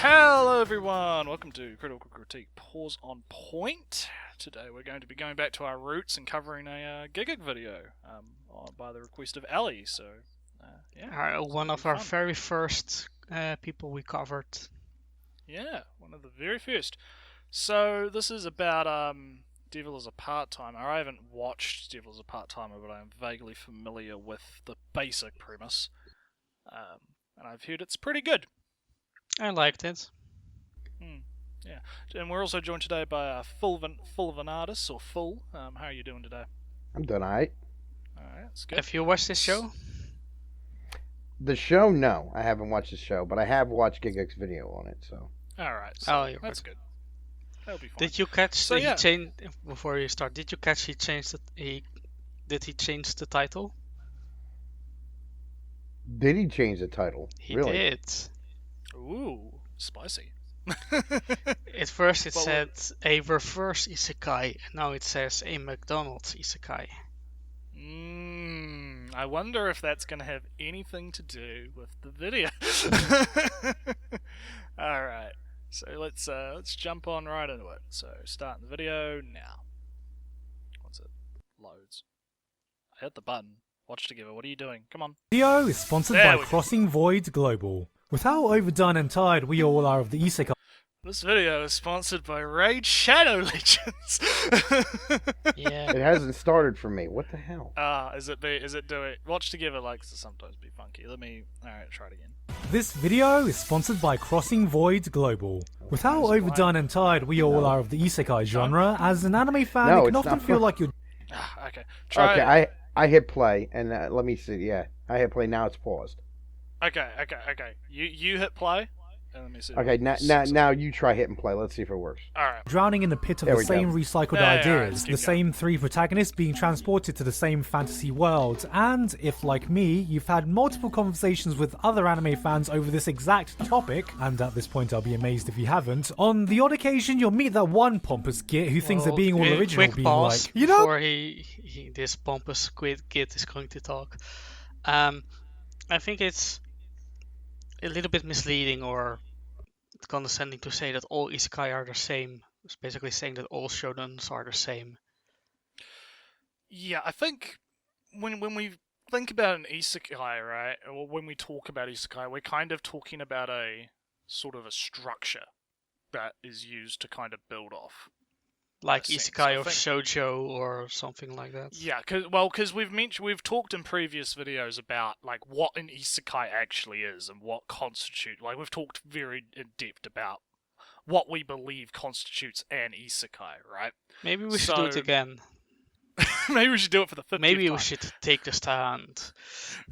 Hello everyone, welcome to Critical Critique Pause on Point. Today we're going to be going back to our roots and covering a Giggig video by the request of Ali, so yeah. One of our very first people we covered. Yeah, one of the very first. So this is about Devil as a Part-Timer. I haven't watched Devil as a Part-Timer, but I'm vaguely familiar with the basic premise. And I've heard it's pretty good. I liked it. Yeah, and we're also joined today by Fulvanardis, or Full. How are you doing today? I'm doing alright. Alright, that's good. Have you watched this show? The show, no. I haven't watched the show, but I have watched Giggig's video on it, so. Alright, so that's good. That'll be fine. Did you catch So, he changed before you start? Did you catch he changed did he change the title? Did he change the title? He really? did. Ooh, spicy. At first it said a reverse isekai, and now it says a McDonald's isekai. I wonder if that's going to have anything to do with the video. Alright, so let's jump on right into it. So, starting the video now. Once it loads. I hit the button. Watch together. What are you doing? Come on. Video is sponsored by Crossing Voids Global. With how overdone and tired we all are of the isekai. This video is sponsored by Raid Shadow Legends. Yeah. It hasn't started for me. What the hell? Is it doing? Watch together likes to sometimes be funky. Alright, try it again. This video is sponsored by Crossing Voids Global. With how overdone and tired we all are of the isekai genre, as an anime fan, it can often feel like you're... Okay. Okay, I hit play, and let me see. Yeah, I hit play. Now it's paused. Okay. You hit play. And let me see. Okay, now you try hit and play. Let's see if it works. Alright. drowning in the pit of the same recycled ideas, the keep same three protagonists being transported to the same fantasy world, and if, like me, you've had multiple conversations with other anime fans over this exact topic, and at this point I'll be amazed if you haven't, on the odd occasion you'll meet that one pompous git who thinks they're being all original, quick being pause like, you know... before this pompous git is going to talk. I think it's a little bit misleading or condescending to say that all isekai are the same. It's basically saying that all shonens are the same. Yeah, I think when we think about an isekai, right, or when we talk about isekai, we're kind of talking about a sort of a structure that is used to kind of build off. Like isekai of shoujo or something like that. Yeah, because we've talked in previous videos about like what an isekai actually is and what constitutes. Like we've talked very in depth about what we believe constitutes an isekai, right? Maybe we should do it again. Maybe we should do it for the 50th Maybe time. we should take the stand.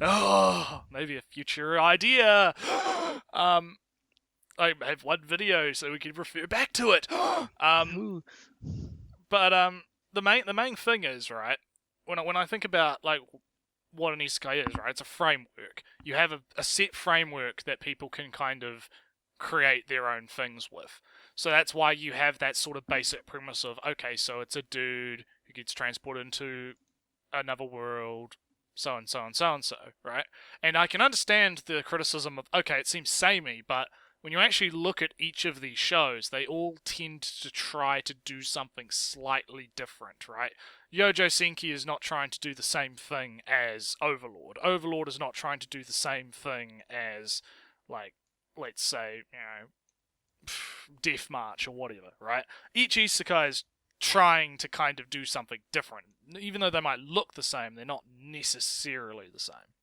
Oh, maybe a future idea. I have one video so we can refer back to it. But the main thing is, right, when I think about like what an isekai is, right, it's a framework. You have a set framework that people can kind of create their own things with. So that's why you have that sort of basic premise of, okay, so it's a dude who gets transported into another world, so and so and so and so, right? And I can understand the criticism of, okay, it seems samey, but when you actually look at each of these shows, they all tend to try to do something slightly different, right? Yojo Senki is not trying to do the same thing as Overlord. Overlord is not trying to do the same thing as, like, let's say, you know, Death March or whatever, right? Each isekai is trying to kind of do something different. Even though they might look the same, they're not necessarily the same.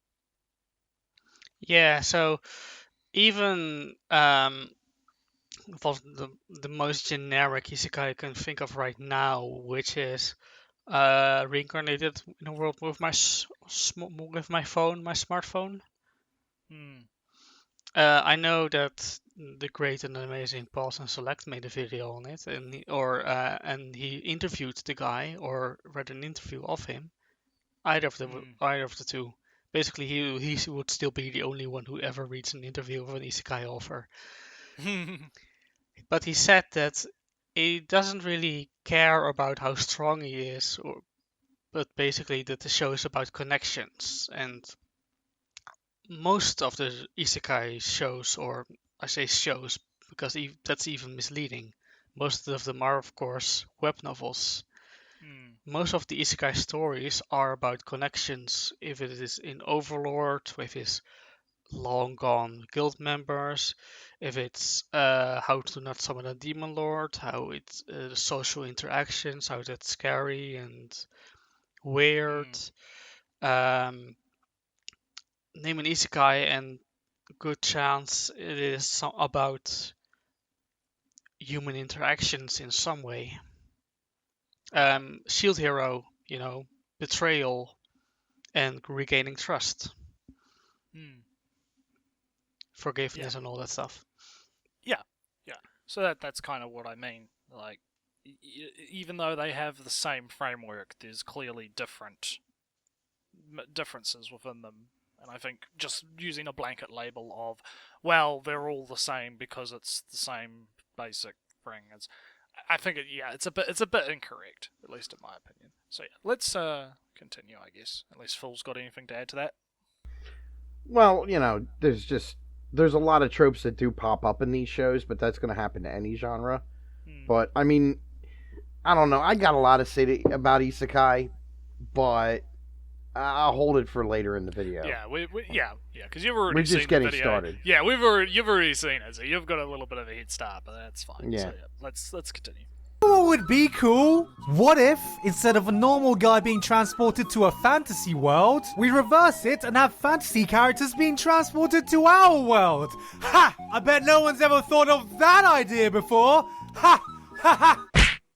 Yeah, so even the most generic isekai I can think of right now, which is reincarnated in a world with my smartphone. I know that the Great and Amazing Pause and Select made a video on it, and he interviewed the guy or read an interview of him. Either of the two. Basically, he would still be the only one who ever reads an interview of an isekai author. But he said that he doesn't really care about how strong he is, but basically that the show is about connections. And most of the isekai shows, or I say shows, because that's even misleading. Most of them are, of course, web novels. Most of the isekai stories are about connections, if it is in Overlord with his long gone guild members, if it's how to not summon a demon lord, how it's the social interactions, how that's scary and weird. Name an isekai and good chance it is about human interactions in some way. Shield Hero, betrayal and regaining trust, forgiveness, and all that stuff. Yeah. So that's kind of what I mean. Like, even though they have the same framework, there's clearly differences within them. And I think just using a blanket label of, well, they're all the same because it's the same basic thing, I think it's a bit incorrect, at least in my opinion. So yeah, let's continue, I guess. At least Phil's got anything to add to that. Well, there's a lot of tropes that do pop up in these shows, but that's going to happen to any genre. But I mean, I don't know. I got a lot to say about isekai, but I'll hold it for later in the video. Yeah, because you've already seen the video. We're just getting started. Yeah, you've already seen it, so you've got a little bit of a head start, but that's fine. Yeah. So yeah, let's continue. What would be cool? What if, instead of a normal guy being transported to a fantasy world, we reverse it and have fantasy characters being transported to our world? Ha! I bet no one's ever thought of that idea before! Ha! Ha ha!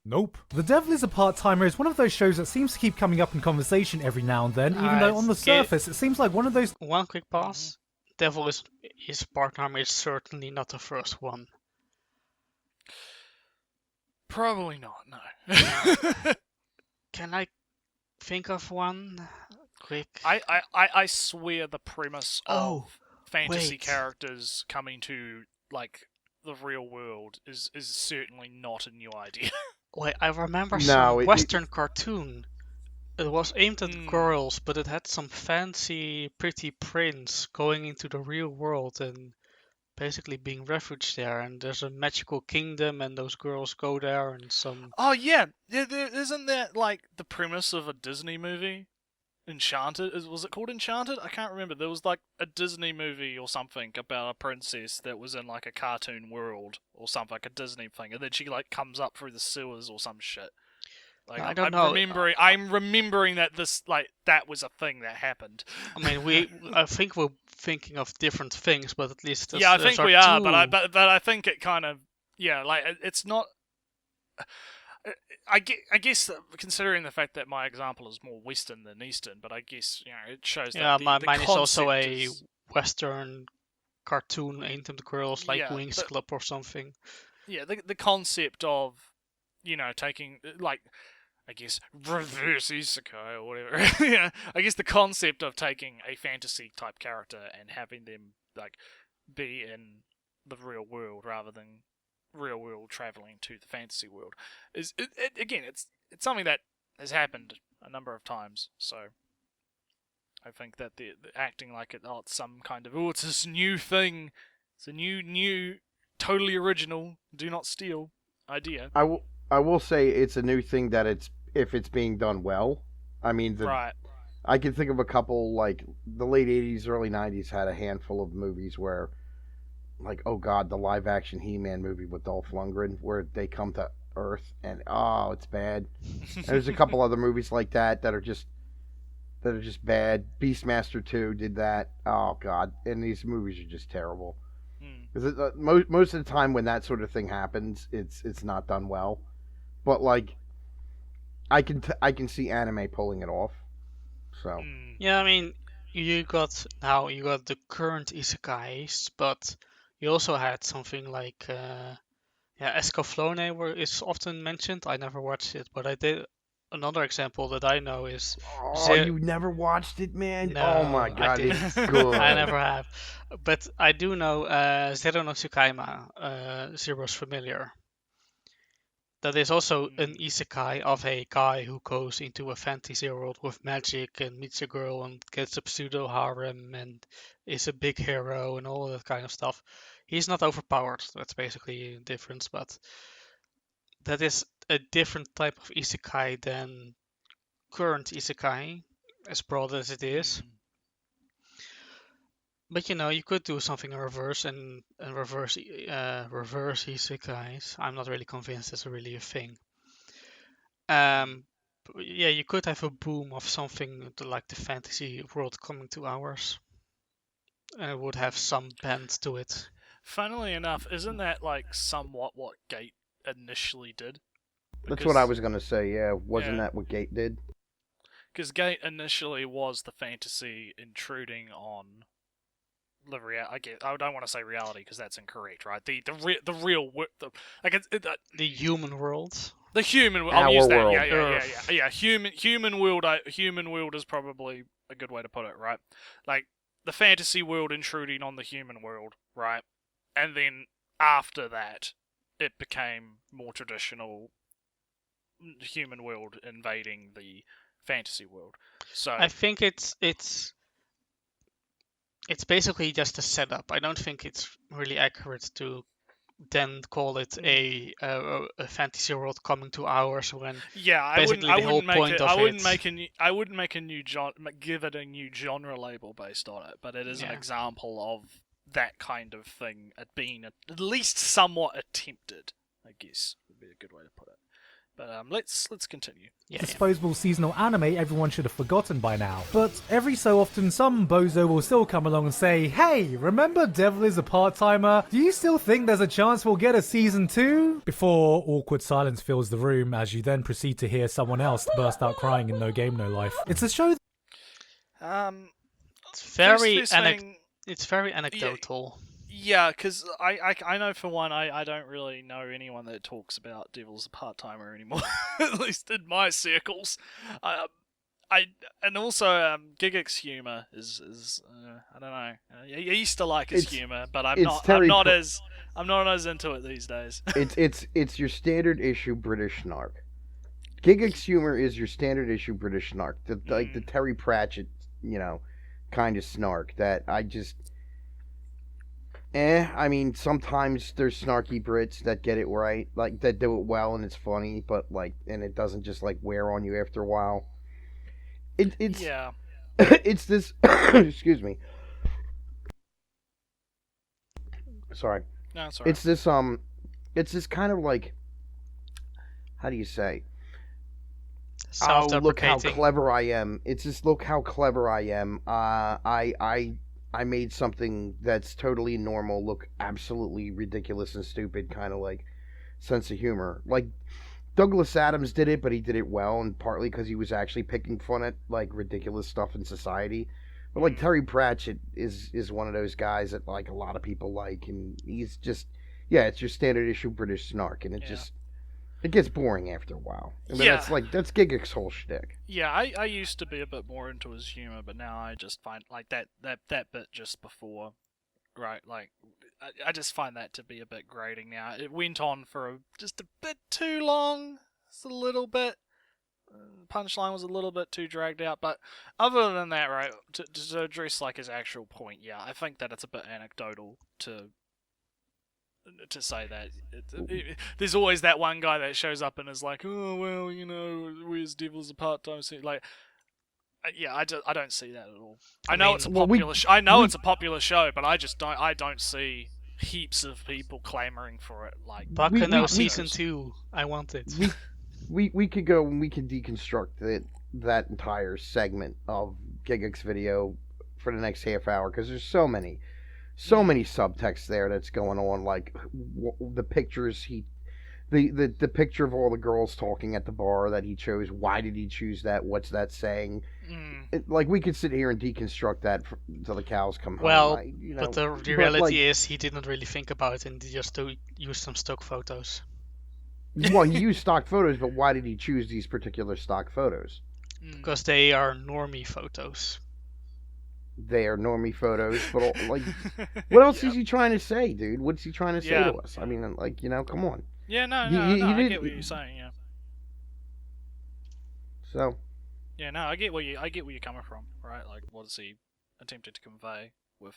Nope. The Devil is a Part-Timer is one of those shows that seems to keep coming up in conversation every now and then, even though on the surface it seems like one of those... One quick pause. Devil is a Part-Timer is certainly not the first one. Probably not, no. Can I think of one? Quick. I swear the premise of fantasy wait. characters coming to, like, the real world is certainly not a new idea. Wait, I remember some Western cartoon. It was aimed at girls, but it had some fancy, pretty prince going into the real world and basically being refugees there, and there's a magical kingdom and those girls go there and some... Oh yeah, isn't that like the premise of a Disney movie? Enchanted? Was it called Enchanted? I can't remember. There was like a Disney movie or something about a princess that was in like a cartoon world or something, like a Disney thing, and then she like comes up through the sewers or some shit. Like, I don't know. I'm remembering that that was a thing that happened. I mean, I think we're thinking of different things, but at least I think we are. But I think it kind of it's not. I guess considering the fact that my example is more Western than Eastern, but I guess it shows that mine is also a is... Western cartoon aimed at girls, like Wings Club or something. Yeah, the concept of taking like, I guess, reverse isekai or whatever. I guess the concept of taking a fantasy type character and having them like be in the real world rather than real world traveling to the fantasy world is it's something that has happened a number of times. So I think that the acting like it's some kind of it's this new thing, it's a new totally original, do not steal idea. I will say it's a new thing that if it's being done well. I mean, right. I can think of a couple, like the late 80s, early 90s had a handful of movies where, like, oh god, the live action He-Man movie with Dolph Lundgren, where they come to Earth and it's bad. And there's a couple other movies like that are just bad. Beastmaster 2 did that. Oh god, and these movies are just terrible. Because most of the time when that sort of thing happens, it's not done well. But like, I can see anime pulling it off. So yeah, I mean, you got the current isekais, but you also had something like Escaflowne, where it's often mentioned. I never watched it, but I did. Another example that I know is... you never watched it, man? No, oh my god, it's good. I never have. But I do know Zero no Tsukaima, Zero's Familiar. that is also an isekai of a guy who goes into a fantasy world with magic and meets a girl and gets a pseudo harem and is a big hero and all that kind of stuff. He's not overpowered. That's basically the difference, but that is a different type of isekai than current isekai, as broad as it is. But you could do something in reverse and reverse isekais. I'm not really convinced it's really a thing. But yeah, you could have a boom of something like the fantasy world coming to ours, and it would have some bend to it. Funnily enough, isn't that like somewhat what Gate initially did? That's what I was gonna say. Yeah, wasn't that what Gate did? Because Gate initially was the fantasy intruding on the I don't want to say reality because that's incorrect, right? The real the human world. The human. Our I'll use that. world. Yeah. Human world. Human world is probably a good way to put it, right? Like the fantasy world intruding on the human world, right? And then after that, it became more traditional human world invading the fantasy world. So I think it's basically just a setup. I don't think it's really accurate to then call it a fantasy world coming to ours when I wouldn't make a new give it a new genre label based on it, but it is an example of that kind of thing being at least somewhat attempted, I guess would be a good way to put it. But let's continue. Disposable seasonal anime everyone should have forgotten by now. But every so often some bozo will still come along and say, hey, remember Devil is a Part-Timer? Do you still think there's a chance we'll get a season 2? Before awkward silence fills the room as you then proceed to hear someone else burst out crying in No Game No Life. It's a show it's very anecdotal. Yeah, because I know for one, I don't really know anyone that talks about Devil's a Part-Timer anymore, at least in my circles. And also Gigix humor is I don't know. I used to like his humor, but I'm not as into it these days. It's your standard issue British snark. Gigix humor is your standard issue British snark, like the Terry Pratchett, kind of snark that I just. I mean, sometimes there's snarky Brits that get it right, like that do it well and it's funny, but and it doesn't just wear on you after a while. It's it's this. Excuse me. Sorry. No, sorry. It's this kind of how do you say? Oh, look how clever I am. It's just look how clever I am. I made something that's totally normal look absolutely ridiculous and stupid, kind of sense of humor. Like Douglas Adams did it, but he did it well, and partly because he was actually picking fun at ridiculous stuff in society. But Terry Pratchett is one of those guys that a lot of people like, and he's just it's your standard issue British snark, and it gets boring after a while. I mean, that's Gigix's whole shtick. Yeah, I used to be a bit more into his humor, but now I just find that bit just before, right? I just find that to be a bit grating now. It went on for just a bit too long. It's a little bit. Punchline was a little bit too dragged out, but other than that, right? To address his actual point, I think that it's a bit anecdotal to say that. There's always that one guy that shows up and is like, oh well, where's Devil's a Part-Time scene? I don't see that at all. I know it's a popular. It's a popular show, but I don't see heaps of people clamoring for it. Bacchanal season 2. I want it. We could go and we could deconstruct that entire segment of Gigix video for the next half hour because there's so many subtext there that's going on, the pictures the picture of all the girls talking at the bar that he chose. Why did he choose that? What's that saying? We could sit here and deconstruct that until the cows come home. Well, but the reality is he didn't really think about it and he just used some stock photos. Well, he used stock photos, but why did he choose these particular stock photos? Because they are normie photos. They are normie photos, but what else is he trying to say, dude? What's he trying to say to us? I mean, come on. Yeah, no, He- no, he- no. he I did- get what you're saying. Yeah. So Yeah, no, I get where you're coming from, right? Like, what is he attempted to convey with?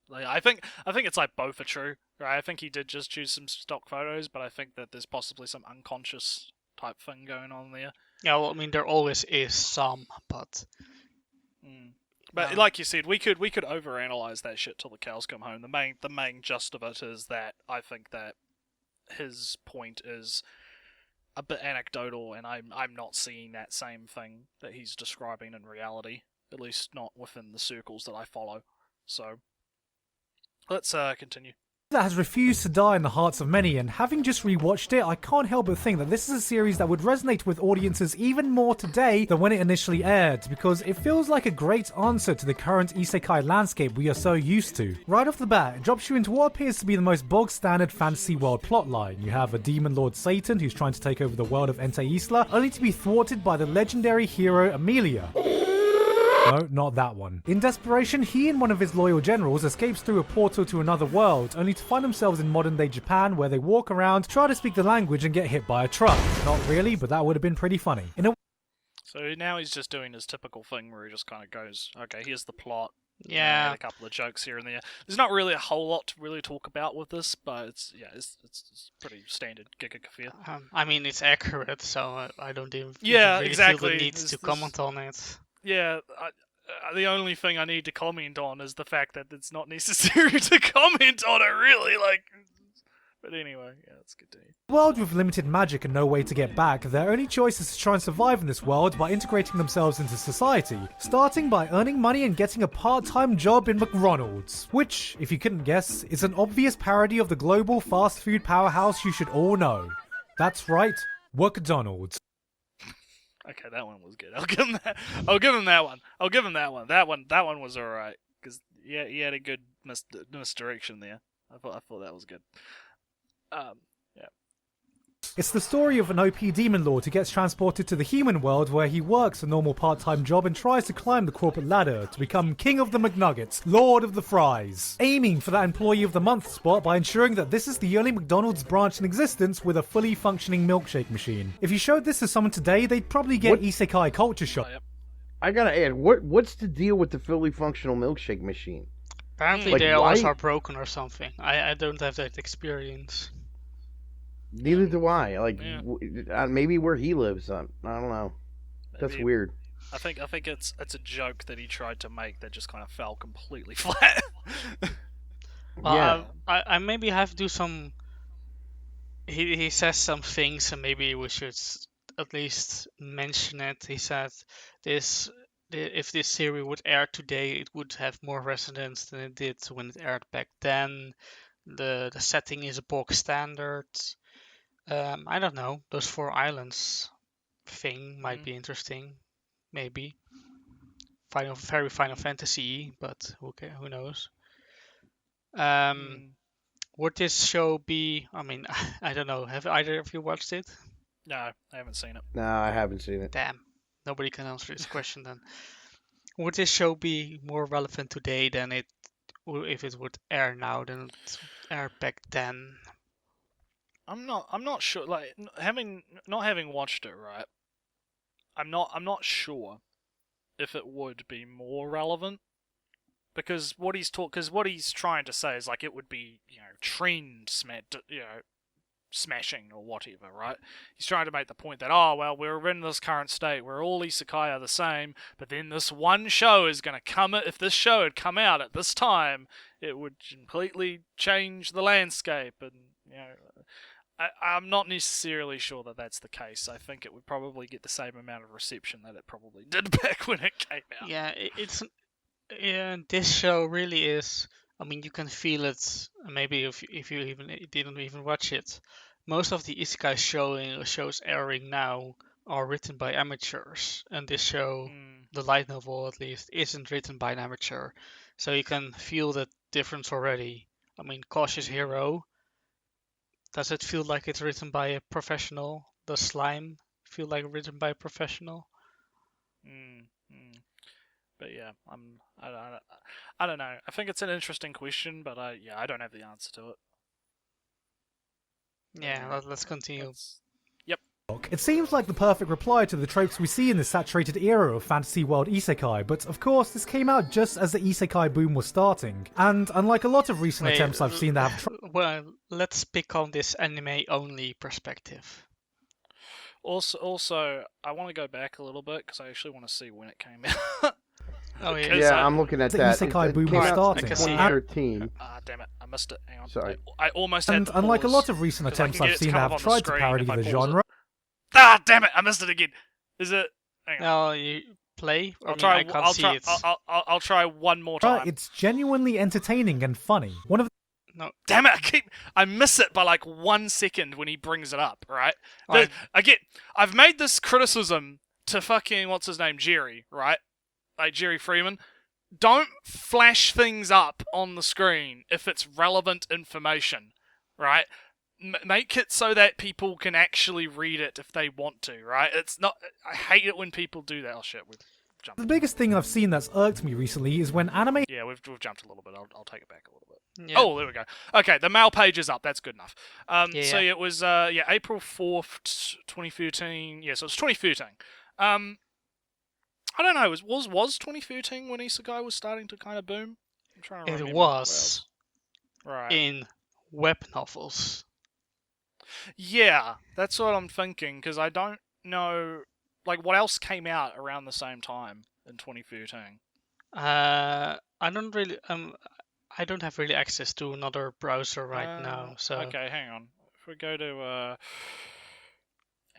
Like, I think it's like both are true, right? I think he did just choose some stock photos, but I think that there's possibly some unconscious type thing going on there. Yeah, well, I mean, there always is some, but But like you said, we could overanalyze that shit till the cows come home. The main gist of it is that I think that his point is a bit anecdotal, and I'm not seeing that same thing that he's describing in reality, at least not within the circles that I follow. So let's continue. That has refused to die in the hearts of many, and having just rewatched it, I can't help but think that this is a series that would resonate with audiences even more today than when it initially aired, because it feels like a great answer to the current isekai landscape we are so used to. Right off the bat, it drops you into what appears to be the most bog-standard fantasy world plotline. You have a demon lord Satan who's trying to take over the world of Ente Isla, only to be thwarted by the legendary hero Amelia. No, not that one. In desperation, he and one of his loyal generals escapes through a portal to another world, only to find themselves in modern-day Japan, where they walk around, try to speak the language, and get hit by a truck. Not really, but that would have been pretty funny. So now he's just doing his typical thing where he just kind of goes, okay, here's the plot. yeah. A couple of jokes here and there. There's not really a whole lot to really talk about with this, but it's pretty standard Giga Kafir. I mean, it's accurate, so I don't even Yeah, really exactly. feel the need This- to this- comment on it. Yeah, the only thing I need to comment on is the fact that it's not necessary to comment on it, really. Like, but anyway, yeah, let's continue. World with limited magic and no way to get back, their only choice is to try and survive in this world by integrating themselves into society, starting by earning money and getting a part-time job in McDonald's, which, if you couldn't guess, is an obvious parody of the global fast food powerhouse you should all know. That's right, McDonald's. Okay, that one was good. I'll give him that. I'll give him that one. I'll give him that one. That one was alright because yeah, he had a good misdirection there. I thought that was good. Yeah. It's the story of an OP demon lord who gets transported to the human world where he works a normal part-time job and tries to climb the corporate ladder to become King of the McNuggets, Lord of the Fries, aiming for that Employee of the Month spot by ensuring that this is the only McDonald's branch in existence with a fully functioning milkshake machine. If you showed this to someone today, they'd probably get What? isekai culture shock. Oh, yep. I gotta add, what's the deal with the fully functional milkshake machine? Apparently, Like, they always why- are broken or something. I don't have that experience. Neither do I. Like, Yeah. maybe where he lives, I don't know. That's Maybe- weird. I think it's a joke that he tried to make that just kind of fell completely flat. Well, Yeah. I maybe have to do some. He says some things, and maybe we should at least mention it. He said if this series would air today, it would have more resonance than it did when it aired back then. The setting is a bog standard. I don't know. Those 4 islands thing might be interesting, maybe. Very Final Fantasy, but who knows? Would this show be? I mean, I don't know. Have either of you watched it? No, I haven't seen it. No, I haven't seen it. Damn, nobody can answer this question then. Would this show be more relevant today than if it would air now than it aired back then? I'm not sure. Like not having watched it, right? I'm not sure if it would be more relevant because what he's trying to say is like it would be trend smashing or whatever, right? He's trying to make the point that we're in this current state where all isekai are the same, but then this one show is going to come. If this show had come out at this time, it would completely change the landscape, and I'm not necessarily sure that that's the case. I think it would probably get the same amount of reception that it probably did back when it came out. Yeah, this show really is. I mean, you can feel it. Maybe if you even didn't even watch it, most of the isekai shows airing now are written by amateurs, and this show, the light novel at least, isn't written by an amateur, so you can feel that difference already. I mean, Cautious Hero. Does it feel like it's written by a professional? Does Slime feel like written by a professional? But yeah, I don't know. I think it's an interesting question, but I don't have the answer to it. Yeah, let's continue. It seems like the perfect reply to the tropes we see in this saturated era of fantasy world isekai, but of course this came out just as the isekai boom was starting, and unlike a lot of recent attempts I've seen that have Well, let's pick on this anime-only perspective. Also, I want to go back a little bit because I actually want to see when it came out. Oh yeah, Yeah, I'm looking at the that. isekai boom came was out starting. in I can see it. 2013. Damn it, I missed it. Hang on. Sorry. I almost had And to unlike a pause, lot of recent 'cause I can attempts get I've it to seen come that up have on the tried to screen parody if I the pause genre, Ah, damn it, I missed it again. Is it? Hang on. No, you play. I can't I'll see it. I'll try one more time. it's genuinely entertaining and funny. One of Damn it! I miss it by like 1 second when he brings it up. Right? Right. I've made this criticism to fucking what's his name, Jerry. Right? Like Jerry Freeman. Don't flash things up on the screen if it's relevant information. Right? Make it so that people can actually read it if they want to. Right? It's not. I hate it when people do that. Oh shit! We've jumped. the biggest thing I've seen that's irked me recently is when anime Yeah, we've jumped a little bit. I'll take it back a little bit. Yeah. Oh, there we go. Okay, the mail page is up. That's good enough. So Yeah. it was April 4th, 2013. Yeah, so it's 2013. I don't know. Was 2013 when Isekai was starting to kind of boom? I'm trying to remember. It was Right. in web novels. Yeah, that's what I'm thinking because I don't know like what else came out around the same time in 2013. I don't really I don't have really access to another browser right now. So Okay, hang on. If we go to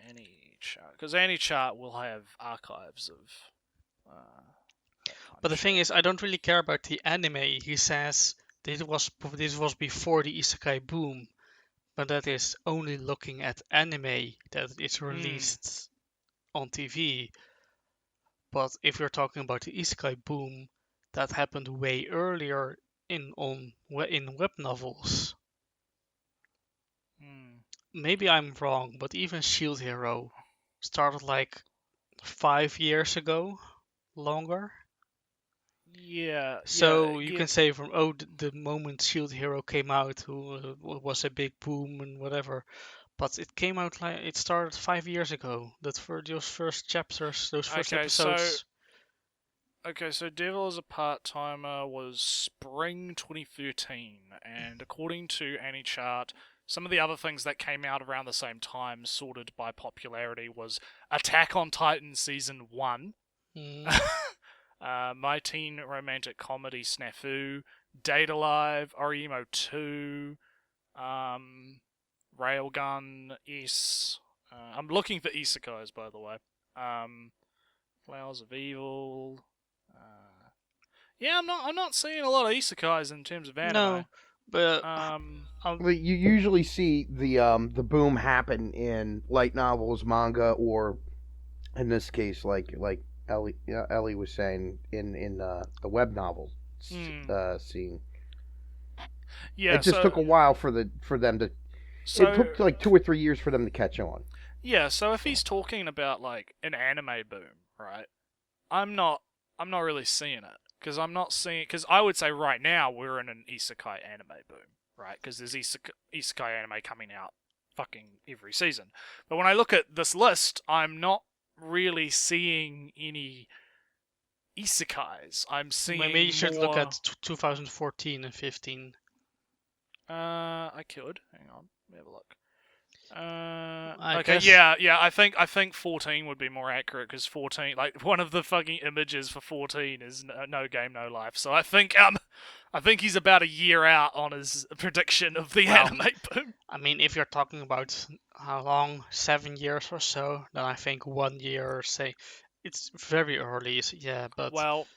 AnyChart, because AnyChart will have archives of. That kind But of the thing shit. is, I don't really care about the anime. He says this was before the isekai boom, but that is only looking at anime that is released on TV. But if you're talking about the isekai boom, that happened way earlier in web novels. Maybe I'm wrong, but even Shield Hero started like 5 years ago, longer. Yeah. So yeah, you yeah. can say from the moment Shield Hero came out, was a big boom and whatever, but it came out like it started 5 years ago. That for those first chapters, those first Okay, so- episodes. Okay, so Devil as a Part-Timer was spring 2013, and according to AnyChart, some of the other things that came out around the same time, sorted by popularity, was Attack on Titan Season 1, My Teen Romantic Comedy Snafu, Date Alive, Orimo 2, Railgun S. I'm looking for isekais, by the way. Flowers of Evil. Yeah, I'm not seeing a lot of isekais in terms of anime. No, but Well, you usually see the boom happen in light novels, manga, or in this case, like Ellie was saying, in the web novel scene. Yeah, It just took a while for them to. So, it took like 2 or 3 years for them to catch on. yeah, so if he's talking about like an anime boom, right? I'm not really seeing it because because I would say right now we're in an isekai anime boom, right? Because there's isekai anime coming out fucking every season. But when I look at this list, I'm not really seeing any isekais. I'm seeing maybe you should look more- at 2014 and 15. I could. Hang on. Let me have a look. I Okay, guess- yeah. I think 14 would be more accurate because 14, like one of the fucking images for 14 is no game, no life. So I think he's about a year out on his prediction of the Well, anime boom. I mean, if you're talking about how long, 7 years or so, then I think 1 year, say, it's very early. Yeah, but Well,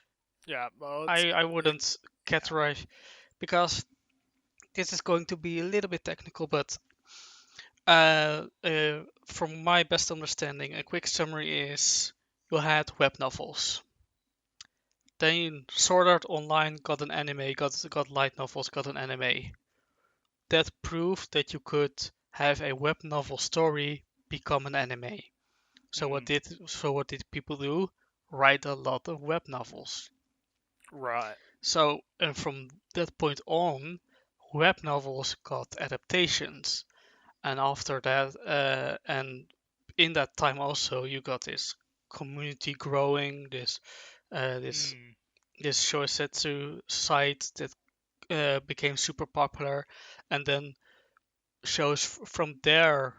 yeah. Well, it's- I wouldn't categorize because this is going to be a little bit technical, but from my best understanding, a quick summary is you had web novels. Then Sword Art Online got an anime, got light novels, got an anime. That proved that you could have a web novel story become an anime. So what did people do? Write a lot of web novels. right. So, and from that point on, web novels got adaptations. and after that, and in that time also, you got this community growing, this Shosetsu site that became super popular, and then from there,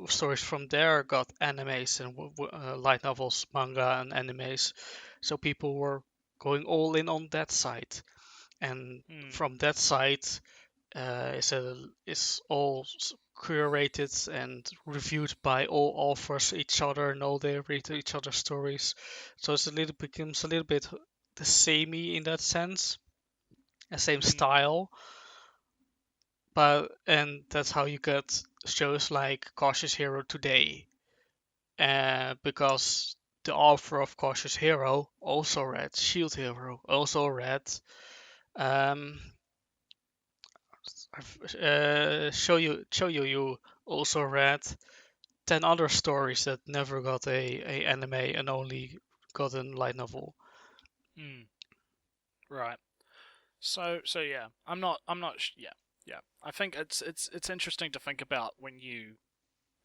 stories from there got animes and light novels, manga, and animes. So people were going all in on that site, and from that site is all curated and reviewed by all authors each other, and all they read each other's stories. So becomes a little bit the samey in that sense, the same style. And that's how you get shows like Cautious Hero today, because the author of Cautious Hero also read Shield Hero, also read you also read 10 other stories that never got a anime and only got a light novel. Right. So yeah, yeah. I think it's interesting to think about when you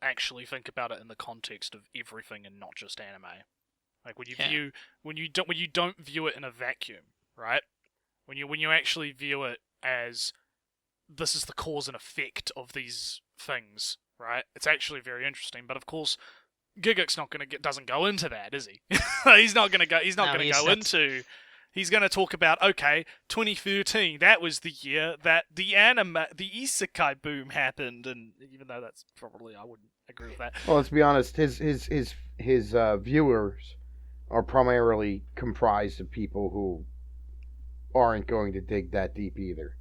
actually think about it in the context of everything and not just anime. Like when you don't view it in a vacuum, right? When you actually view it as this is the cause and effect of these things, right? It's actually very interesting. But of course, Gigguk's doesn't go into that, is he? He's not going to go into. He's going to talk about, okay, 2013, that was the year that the isekai boom happened, and even though that's probably, I wouldn't agree with that. Well, let's be honest, his viewers are primarily comprised of people who aren't going to dig that deep either.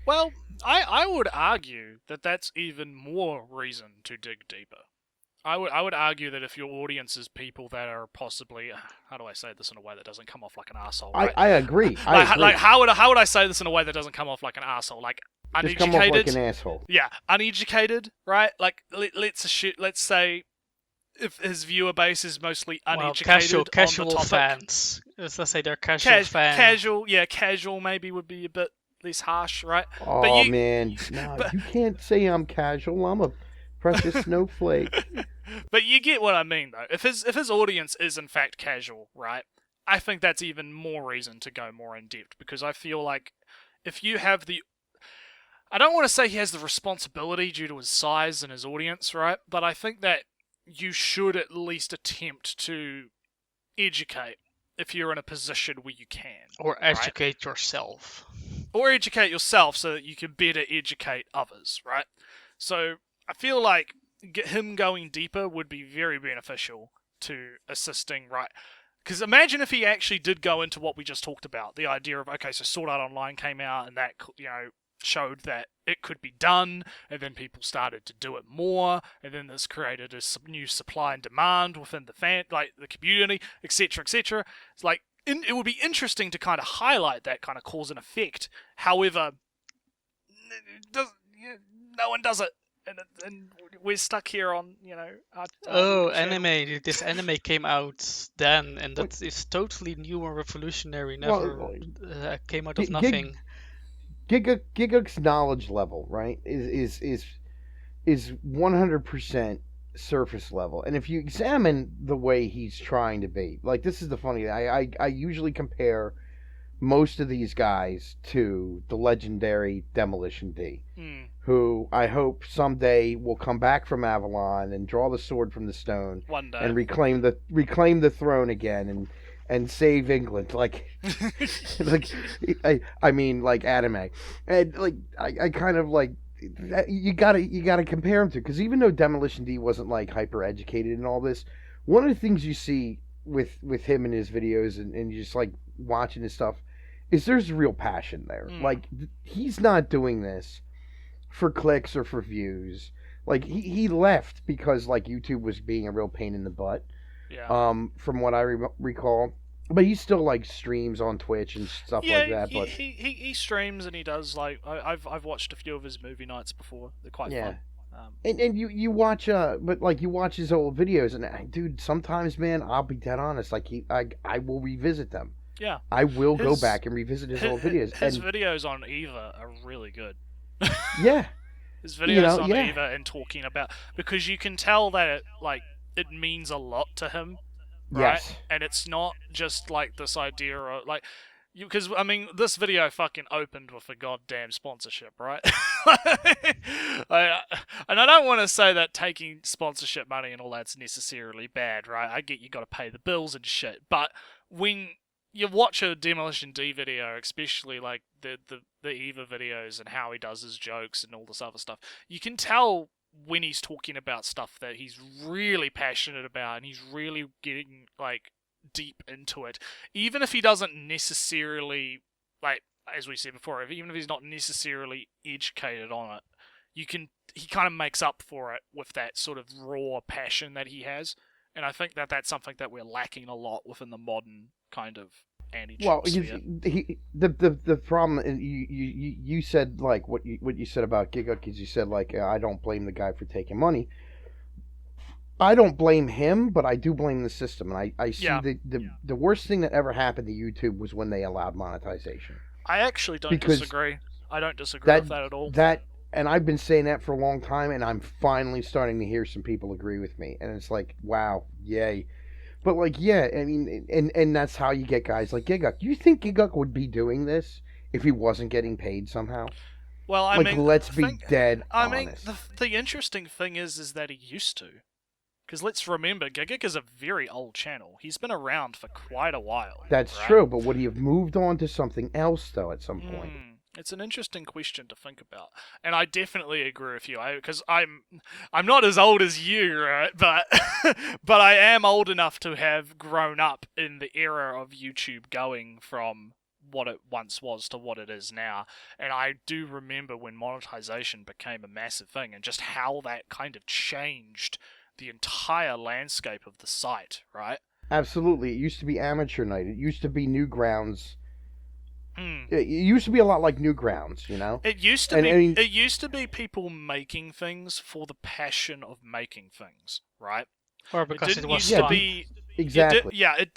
Well, I would argue that that's even more reason to dig deeper. I would argue that if your audience is people that are possibly, how do I say this in a way that doesn't come off like an arsehole? Right? I agree. Like how would I say this in a way that doesn't come off like an arsehole? Like uneducated. Just come off like an asshole. Yeah, uneducated, right? Like let's say if his viewer base is mostly uneducated, casual on the topic. Fans. Let's say they're casual fans. Casual maybe would be a bit less harsh, right? Oh man, no, you can't say I'm casual. I'm a precious snowflake. But you get what I mean, though. If his audience is in fact casual, right? I think that's even more reason to go more in depth, because I feel like if you have I don't want to say he has the responsibility due to his size and his audience, right? But I think that you should at least attempt to educate if you're in a position where you can. Or educate yourself. Or educate yourself so that you can better educate others, right? So I feel like him going deeper would be very beneficial to assisting, right? Because imagine if he actually did go into what we just talked about, the idea of, okay, so Sword Art Online came out and that, showed that it could be done, and then people started to do it more, and then this created a new supply and demand within the community, etc., etc. It's like, it would be interesting to kind of highlight that kind of cause and effect. However, no one does it. And we're stuck here on, anime. This anime came out then, and that is totally new and revolutionary. Never came out of nothing. Gigguk's knowledge level, right, is 100% surface level. And if you examine the way he's trying to be, like, this is the funny thing. I usually compare most of these guys to the legendary Demolition D, who I hope someday will come back from Avalon and draw the sword from the stone one day and reclaim the throne again and save England, like I mean like anime, and like I kind of like you gotta compare him to, because even though Demolition D wasn't like hyper educated and all this, one of the things you see with him in his videos and you just like watching his stuff is there's real passion there. Like, he's not doing this for clicks or for views. Like, he left because like YouTube was being a real pain in the butt. Yeah. From what I recall, but he still like streams on Twitch and stuff like that. But he streams and he does, like, I've watched a few of his movie nights before. They're quite fun. And you watch but like you watch his old videos, and dude, sometimes, man, I'll be dead honest, like I will revisit them. Yeah. I will go back and revisit his old videos. His videos on Eva are really good. Yeah. His videos on yeah. Eva and talking about, because you can tell that it means a lot to him, right? Yes. And it's not just like this idea of like, because I mean, this video fucking opened with a goddamn sponsorship, right? And I don't want to say that taking sponsorship money and all that's necessarily bad, right? I get you got to pay the bills and shit, but when you watch a Demolition D video, especially like the Eva videos and how he does his jokes and all this other stuff, you can tell when he's talking about stuff that he's really passionate about and he's really getting like deep into it, even if he doesn't necessarily, like as we said before, even if he's not necessarily educated on it, he kind of makes up for it with that sort of raw passion that he has. And I think that that's something that we're lacking a lot within the modern kind of anti-Trump Well, sphere. the problem, and you said like what you said about Gigguk is you said like I don't blame the guy for taking money. I don't blame him, but I do blame the system, and I see the worst thing that ever happened to YouTube was when they allowed monetization. I actually don't Because disagree. I don't disagree with that at all. And I've been saying that for a long time, and I'm finally starting to hear some people agree with me, and it's like, wow, yay. But like, yeah, I mean, and that's how you get guys like Gigguk. Do you think Gigguk would be doing this if he wasn't getting paid somehow? Well, I Like, mean, let's be dead I honest. mean, the interesting thing is that he used to. Because let's remember, Gigguk is a very old channel. He's been around for quite a while. That's right? true, but would he have moved on to something else though at some point? It's an interesting question to think about, and I definitely agree with you. Because I'm not as old as you, right? But but I am old enough to have grown up in the era of YouTube going from what it once was to what it is now. And I do remember when monetization became a massive thing, and just how that kind of changed the entire landscape of the site, right? Absolutely. It used to be amateur night. It used to be Newgrounds. It used to be a lot like Newgrounds, you know? It used to it used to be people making things for the passion of making things, right? Or because it was used to fun. be Exactly. I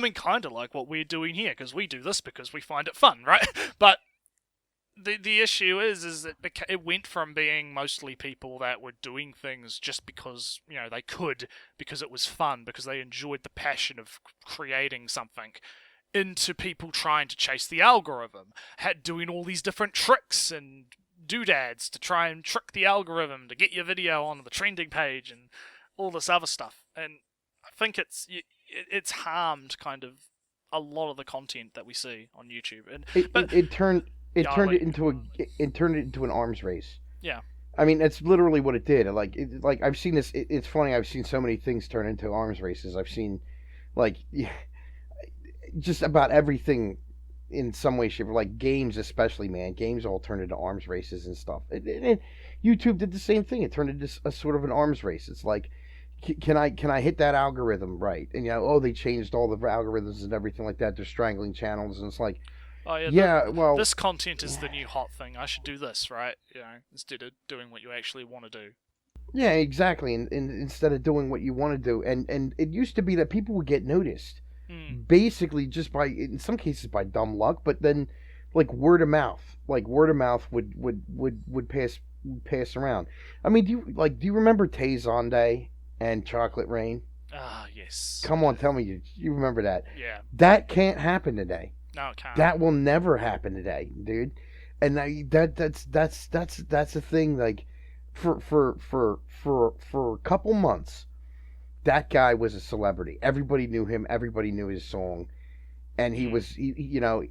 mean, kind of like what we're doing here, because we do this because we find it fun, right? But the issue is that it went from being mostly people that were doing things just because, you know, they could, because it was fun, because they enjoyed the passion of creating something, into people trying to chase the algorithm, doing all these different tricks and doodads to try and trick the algorithm to get your video on the trending page and all this other stuff. And I think it's harmed kind of a lot of the content that we see on YouTube. And it turned it into an arms race. Yeah. I mean, that's literally what it did. Like I've seen this. It's funny. I've seen so many things turn into arms races. I've seen, like, just about everything in some way, shape, or like games, especially, man. Games all turned into arms races and stuff. And YouTube did the same thing. It turned into a sort of an arms race. It's like, can I hit that algorithm right? And they changed all the algorithms and everything like that. They're strangling channels, and it's like, oh yeah, well, this content is the new hot thing. I should do this, right? Instead of doing what you actually want to do. Yeah, exactly. And instead of doing what you want to do, and it used to be that people would get noticed, basically just by, in some cases, by dumb luck, but then like word of mouth would pass around. I mean, do you remember Tay Zonday and Chocolate Rain? Ah, yes. Come on, tell me you remember that. Yeah. That can't happen today. No, it can't. That will never happen today, dude. And that's the thing. Like, for a couple months, that guy was a celebrity. Everybody knew him. Everybody knew his song, and he was, and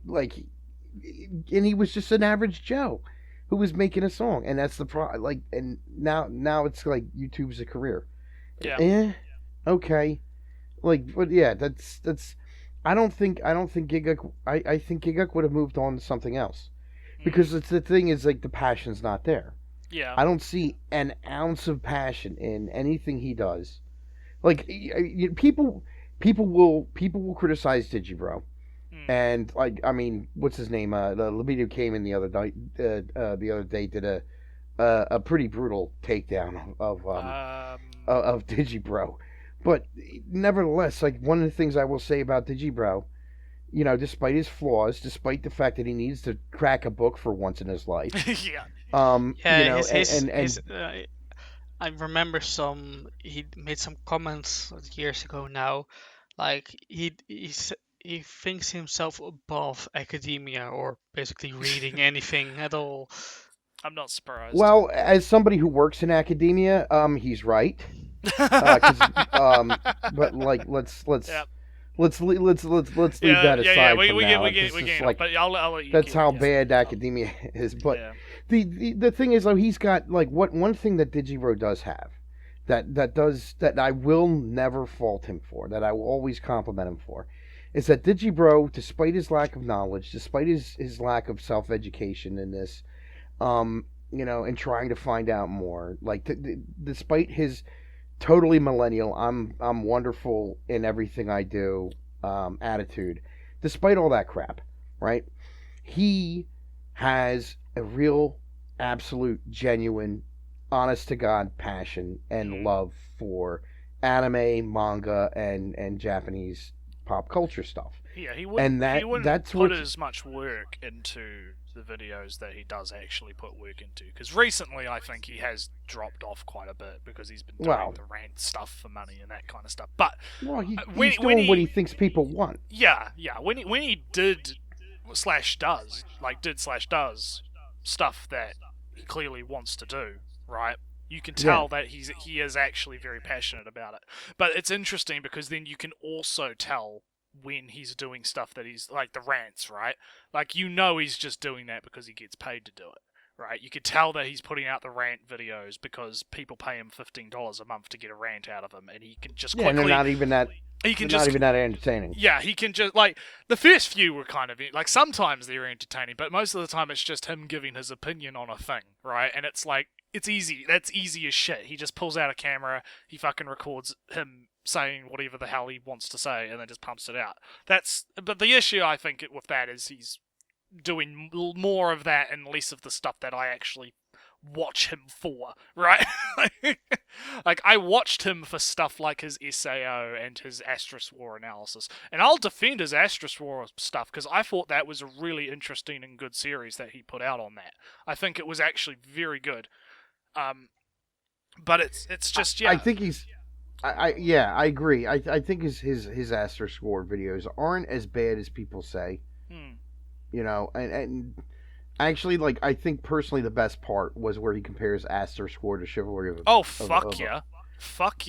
he was just an average Joe who was making a song. And that's the like. And now it's like YouTube's a career. Yeah. Okay. Like, but yeah, that's. I don't think Gigguk. I think Gigguk would have moved on to something else, because the thing is, like, the passion's not there. Yeah. I don't see an ounce of passion in anything he does. Like, people will criticize Digibro, and like, I mean, what's his name? The Libido came in the other day, did a pretty brutal takedown of Digibro. But nevertheless, like, one of the things I will say about Digibro, despite his flaws, despite the fact that he needs to crack a book for once in his life, yeah. Yeah, you know, I remember he made some comments years ago now, like he thinks himself above academia or basically reading anything at all. I'm not surprised. well, as somebody who works in academia, he's right. 'Cause, but like, let's Yep. let's leave that aside Yeah. for now. It's We just get like, but I'll let you. that's get, how yeah. bad academia is. But Yeah. the thing is, though, he's got like one thing that Digibro does have that I will never fault him for, that I will always compliment him for, is that Digibro, despite his lack of knowledge, despite his lack of self education in this, you know, and trying to find out more, like despite his totally millennial, I'm wonderful in everything I do, attitude, despite all that crap, right? He has a real, absolute, genuine, honest to God passion and love for anime, manga, and Japanese pop culture stuff. Yeah, he And wouldn't that's put what as much work into the videos that he does actually put work into. Because recently, I think he has dropped off quite a bit because he's been doing the rant stuff for money and that kind of stuff. But he's doing what he thinks people want. yeah, when he did does stuff that he clearly wants to do, right? You can tell that he is actually very passionate about it. But it's interesting because then you can also tell when he's doing stuff that he's like the rants, right? Like, you know, he's just doing that because he gets paid to do it, right? You could tell that he's putting out the rant videos because people pay him $15 a month to get a rant out of him, and he can just quickly. And they're not even that. Not even that entertaining. Yeah, he can just, like, the first few were kind of, like, sometimes they're entertaining, but most of the time it's just him giving his opinion on a thing, right? And it's like, it's easy. That's easy as shit. He just pulls out a camera, he fucking records him saying whatever the hell he wants to say, and then just pumps it out. But the issue, I think, with that is he's doing more of that and less of the stuff that I actually watch him for, right? Like, I watched him for stuff like his SAO and his Asterisk War analysis, and I'll defend his Asterisk War stuff because I thought that was a really interesting and good series that he put out on that. I think it was actually very good. But it's just, yeah. I think he's. I agree. I think his Asterisk War videos aren't as bad as people say. You know, and actually, like, I think personally the best part was where he compares Asterisk War to Chivalry of. Fuck yeah.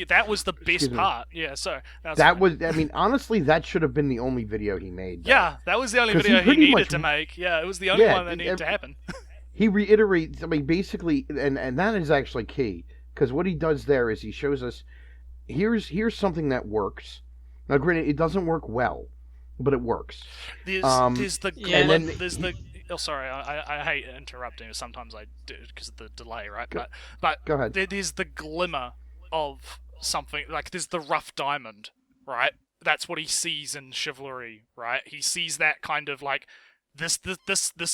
That was the best part. Yeah, so that was. I mean, honestly, that should have been the only video he made. Yeah, that was the only video he needed to make. Yeah, it was the only one that needed to happen. He reiterates. I mean, basically, and that is actually key, because what he does there is he shows us. Here's something that works. Now, granted, it doesn't work well, but it works. There's the oh, sorry, I hate interrupting. Sometimes I do because of the delay, right? But go ahead. There's the glimmer of something, like there's the rough diamond, right? That's what he sees in Chivalry, right? He sees that kind of like this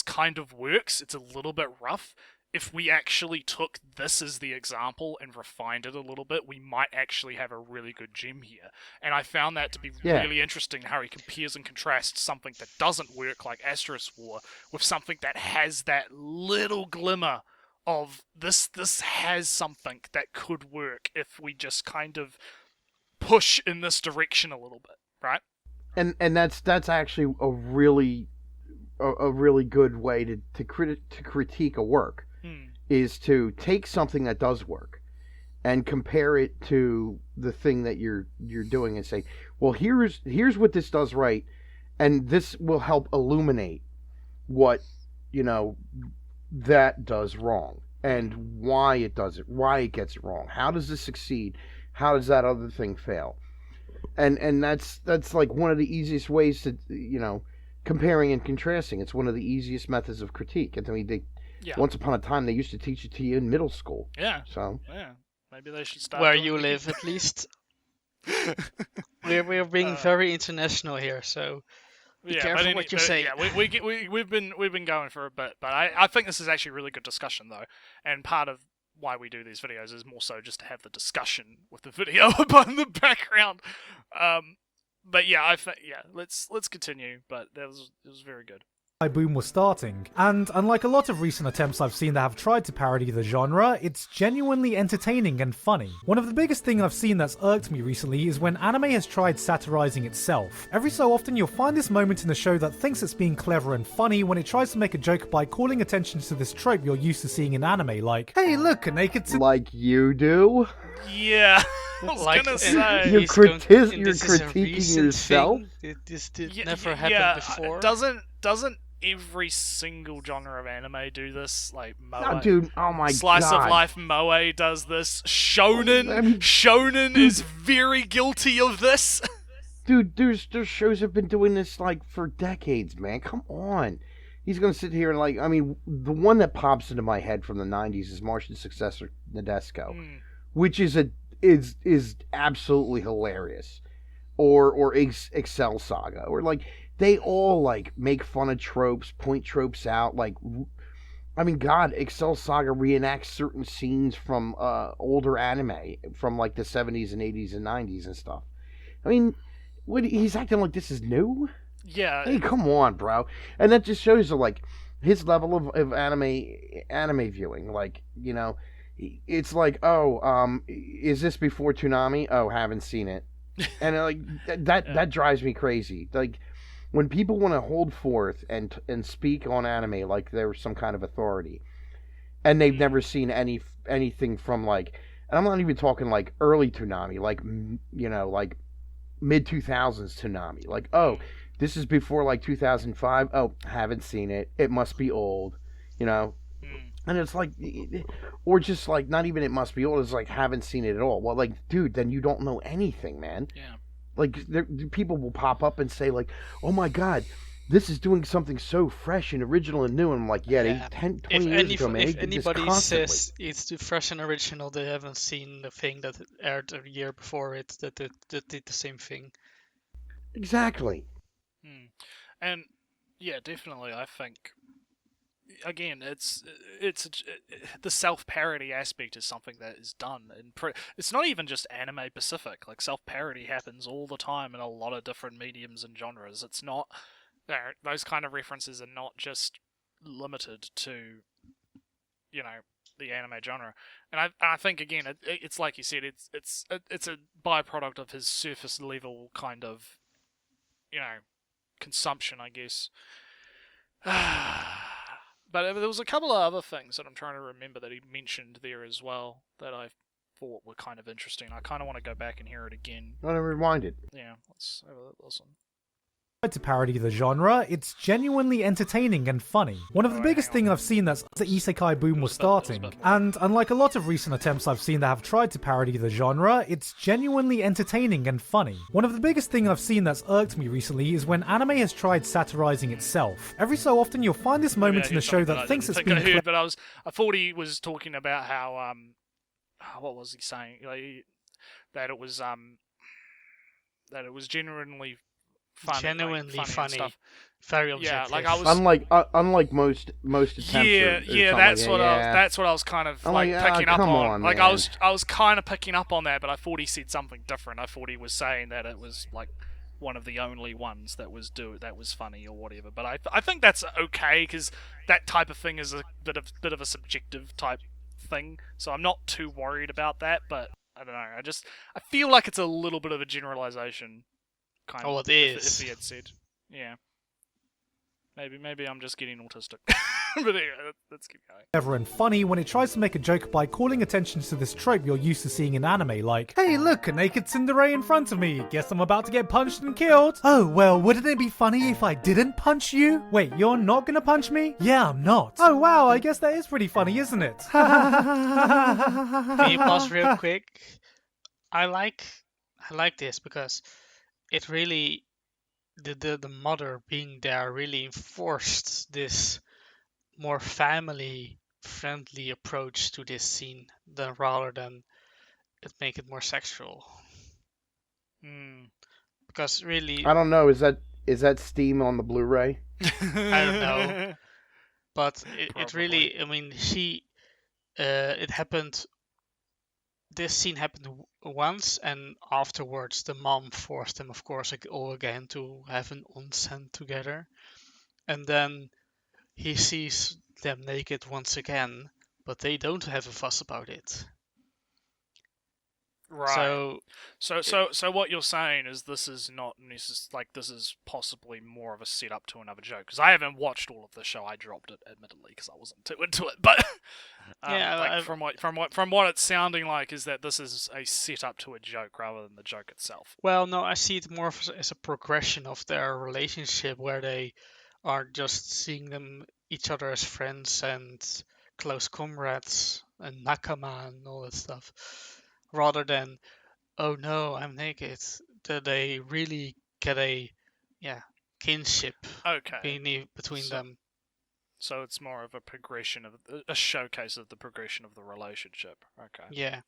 kind of works. It's a little bit rough. If we actually took this as the example and refined it a little bit, we might actually have a really good gem here. And I found that to be really interesting, how he compares and contrasts something that doesn't work, like Asterisk War, with something that has that little glimmer of this has something that could work if we just kind of push in this direction a little bit, right? And that's actually a really good way to critique a work. Is to take something that does work and compare it to the thing that you're doing and say, well, here's what this does right, and this will help illuminate what, you know, that does wrong and why it does it, why it gets it wrong. How does this succeed? How does that other thing fail? And that's like one of the easiest ways to, you know, comparing and contrasting. It's one of the easiest methods of critique. And I mean, once upon a time, they used to teach it to you in middle school. Yeah. So. Yeah. Maybe they should start. Where you live, at least. We're being very international here, so be careful what you say. Yeah, we've been going for a bit, but I think this is actually a really good discussion though, and part of why we do these videos is more so just to have the discussion with the video up in the background. But yeah, I think let's continue. But it was very good. boom was starting, and unlike a lot of recent attempts I've seen that have tried to parody the genre, it's genuinely entertaining and funny. One of the biggest things I've seen that's irked me recently is when anime has tried satirizing itself. Every so often you'll find this moment in the show that thinks it's being clever and funny when it tries to make a joke by calling attention to this trope you're used to seeing in anime, like, hey look, a naked Like you do? Yeah. I was Like, gonna and say. You're he's going- critiquing and this is a yourself? recent thing. This did never happened before. Doesn't every single genre of anime do this? Like Moe, Oh, dude, oh my Slice god. of Life Moe does this. Shonen, I mean, Shonen is very guilty of this. Dude, there's shows have been doing this like for decades, man. Come on. He's gonna sit here and like, I mean, the one that pops into my head from the '90s is Martian successor Nadesco, which is is absolutely hilarious, or Excel Saga, or like they all like make fun of tropes, point tropes out. Like, I mean, God, Excel Saga reenacts certain scenes from older anime from like the '70s and '80s and '90s and stuff. I mean, he's acting like this is new. Yeah. Hey, come on, bro. And that just shows you, like, his level of anime viewing. Like, you know, it's like, oh, is this before Toonami? Oh, haven't seen it. And like that drives me crazy. Like, when people want to hold forth and speak on anime like they're some kind of authority, and they've never seen anything from like, and I'm not even talking like early Toonami, like, you know, like mid 2000s Toonami. Like, oh, this is before like 2005. Oh, haven't seen it. It must be old, you know. And it's like, or just like, not even it must be old. It's like, haven't seen it at all. Well, like, dude, then you don't know anything, man. Yeah. Like, people will pop up and say like, oh my god, this is doing something so fresh and original and new. And I'm like, yeah, they 10, 20 years ago, man. If They did this anybody constantly. says it's too fresh and original, they haven't seen the thing that aired a year before it that did the same thing. Exactly. And yeah, definitely. I think again, it's the self-parody aspect is something that is done, and it's not even just anime specific. Like self-parody happens all the time in a lot of different mediums and genres. It's not those kind of references are not just limited to, you know, the anime genre. And I think again, it's like you said, it's a byproduct of his surface level kind of, you know, consumption, I guess. But there was a couple of other things that I'm trying to remember that he mentioned there as well that I thought were kind of interesting. I kind of want to go back and hear it again. I want to rewind it. Yeah, let's have a listen. to parody the genre, it's genuinely entertaining and funny. One of the biggest things I've seen that's the isekai boom was starting, and unlike a lot of recent attempts I've seen that have tried to parody the genre, it's genuinely entertaining and funny. One of the biggest things I've seen that's irked me recently is when anime has tried satirizing itself. Every so often you'll find this moment in the show that thinks it's being but I thought he was talking about how what was he saying? Like, that it was genuinely funny, genuinely like, funny, stuff. Very objective. Yeah, like I was unlike most attempts. That's what I was kind of like picking up on. Like man. I was kind of picking up on that, but I thought he said something different. I thought he was saying that it was like one of the only ones that was funny or whatever. But I think that's okay, because that type of thing is a bit of a subjective type thing. So I'm not too worried about that. But I don't know. I feel like it's a little bit of a generalization. Kind of, it is. If he had said, yeah. Maybe I'm just getting autistic. But anyway, let's keep going. Clever and funny when it tries to make a joke by calling attention to this trope you're used to seeing in anime, like, hey look, a naked tsundere in front of me, guess I'm about to get punched and killed. Oh well, wouldn't it be funny if I didn't punch you? Wait, you're not gonna punch me? Yeah, I'm not. Oh wow, I guess that is pretty funny, isn't it? Can you pause real quick? I like this because it really, the mother being there really enforced this more family-friendly approach to this scene rather than it make it more sexual. Because really, I don't know. Is that Steam on the Blu-ray? I don't know, but it really, I mean, it happened. This scene happened once, and afterwards the mom forced them, of course, all again to have an onsen together. and then he sees them naked once again, but they don't have a fuss about it. Right. So So what you're saying is this is not like this is possibly more of a setup to another joke, because I haven't watched all of the show. I dropped it admittedly because I wasn't too into it. But Yeah, like from what it's sounding like is that this is a setup to a joke rather than the joke itself. well, no, I see it more as a progression of their relationship, where they are just seeing each other as friends and close comrades and nakama and all that stuff, rather than, oh no, I'm naked. That they really get a kinship Okay. between So- them. So it's more of a progression of a showcase of the progression of the relationship. Okay. Yeah.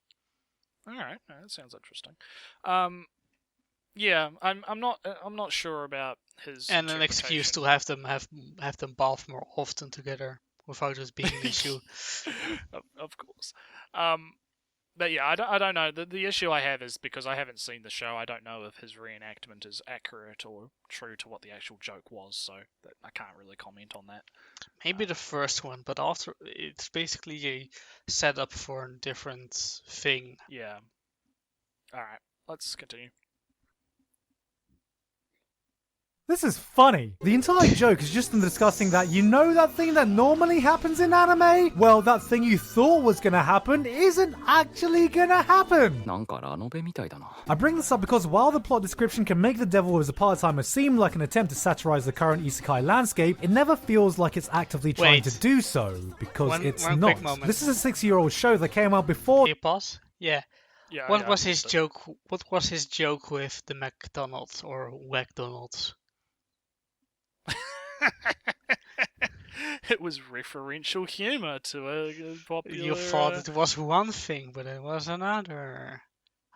All right. That sounds interesting. Yeah, I'm not sure about his And an excuse to interpretation. have them bath more often together without it being an issue. Of course. But yeah, I don't know. The issue I have is because I haven't seen the show. I don't know if his reenactment is accurate or true to what the actual joke was. So I can't really comment on that. Maybe the first one, but after it's basically a setup for a different thing. Yeah. All right. Let's continue. This is funny. The entire joke is just them discussing that that thing that normally happens in anime? Well, that thing you thought was gonna happen isn't actually gonna happen. なんかラノベみたいだな。 I bring this up because while the plot description can make the devil as a part-timer seem like an attempt to satirize the current isekai landscape, it never feels like it's actively trying Wait. to do so, because it's one not. quick moment. This is a 6-year-old show that came out before. Hey, pause. Yeah. Yeah. What yeah, was his but- joke? What was his joke with the McDonald's or McDonald's? It was referential humor to a popular. You thought it was one thing, but it was another.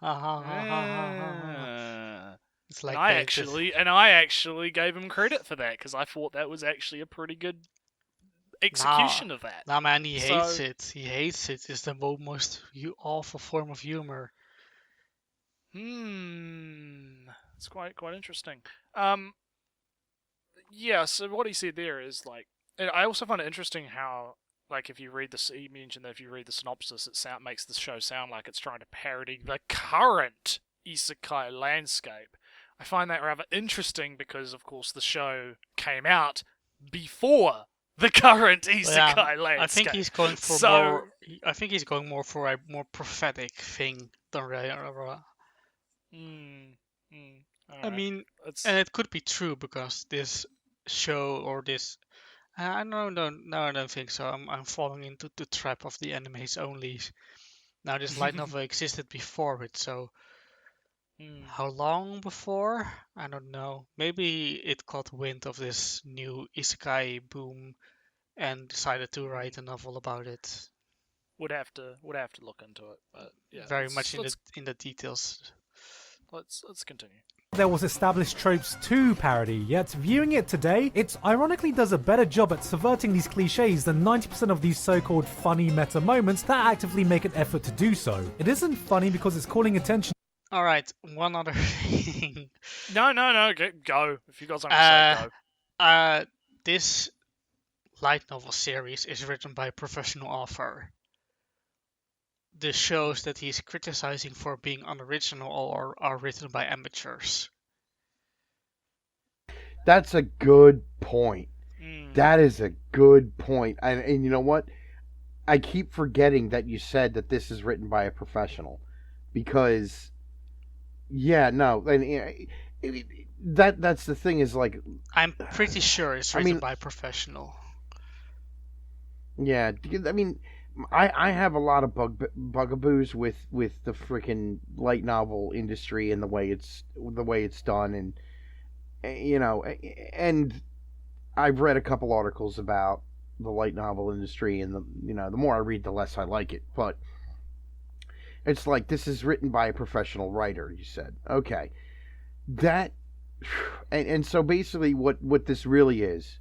Ha ha ha ha ha ha. Ah. It's like And I actually gave him credit for that because I thought that was actually a pretty good execution of that. Nah, man, he hates So- it. He hates it. It's the most awful form of humor. It's quite interesting. Yeah. So what he said there is like, and I also find it interesting how, like, if you read the, he mentioned that if you read the synopsis, it makes the show sound like it's trying to parody the current isekai landscape. I find that rather interesting because, of course, the show came out before the current isekai landscape. I think he's going for So- more. I think he's going more for a more prophetic thing than I Alright. mean, It's, and it could be true because this show or this. I don't think so. I'm falling into the trap of the animes only. Now this light novel existed before it, so how long before? I don't know. Maybe it caught wind of this new isekai boom and decided to write a novel about it. would have to look into it, but yeah, Very let's- much let's, in the details. let's continue. There was Established Tropes 2 parody, yet viewing it today, it ironically does a better job at subverting these cliches than 90% of these so-called funny meta moments that actively make an effort to do so. It isn't funny because it's calling attention. All right, one other thing. No, go. If you got something to say, go. This light novel series is written by a professional author. The shows that he's criticizing for being unoriginal are written by amateurs. That's a good point. Mm. That is a good point. And you know what? I keep forgetting that you said that this is written by a professional. Because, yeah, no. And that's the thing is like, I'm pretty sure it's I written mean- by a professional. yeah, I mean, I have a lot of bugaboos with the freaking light novel industry and the way it's done, and you know, and I've read a couple articles about the light novel industry, and the more I read, the less I like it. But it's like, this is written by a professional writer. You said, okay, that, and so basically, what this really is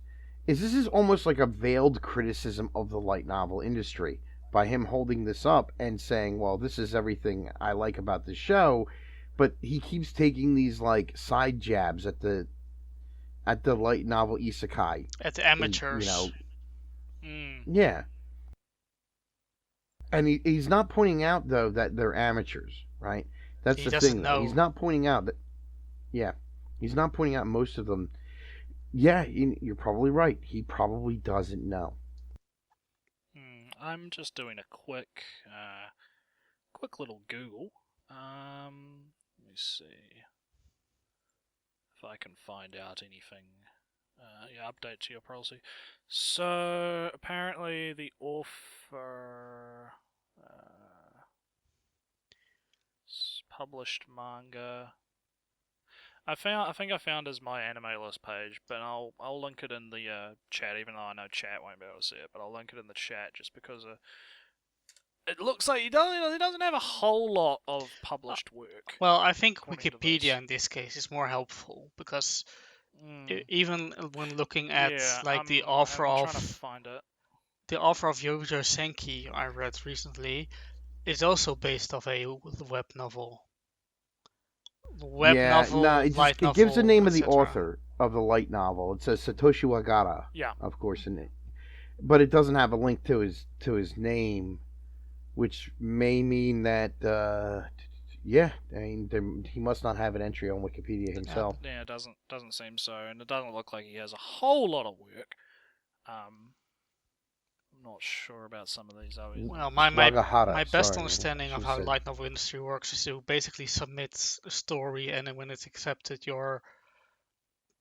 this is almost like a veiled criticism of the light novel industry by him holding this up and saying, well, this is everything I like about the show, but he keeps taking these like side jabs at at the light novel isekai. At the amateurs. You know, Mm. yeah. And he's not pointing out though that they're amateurs, right? That's He the doesn't thing. Though. know. He's not pointing out that. Yeah, he's not pointing out most of them. Yeah, you're probably right. He probably doesn't know. I'm just doing a quick little Google. Let me see if I can find out anything. Yeah, update to your policy. So apparently the author published manga. I think I found his My Anime List page, but I'll link it in the chat, even though I know chat won't be able to see it. But I'll link it in the chat just because it looks like he doesn't have a whole lot of published work. Well, I think according to Wikipedia this. in this case is more helpful because Mm. even when looking at Yeah, like the I'm offer trying to of find it. the offer of Yojo Senki I read recently is also based off a web novel. Web yeah, novel, no, it light it gives the novel, name of the etc. author of the light novel. It says Satoshi Wagara, Yeah. of course, in it, but it doesn't have a link to his name, which may mean that yeah, I mean he must not have an entry on Wikipedia himself. Yeah, it doesn't seem so, and it doesn't look like he has a whole lot of work. I'm not sure about some of these others. Well, my Wagahara, best sorry, understanding of should how said. the light novel industry works is to basically submit a story, and then when it's accepted, you're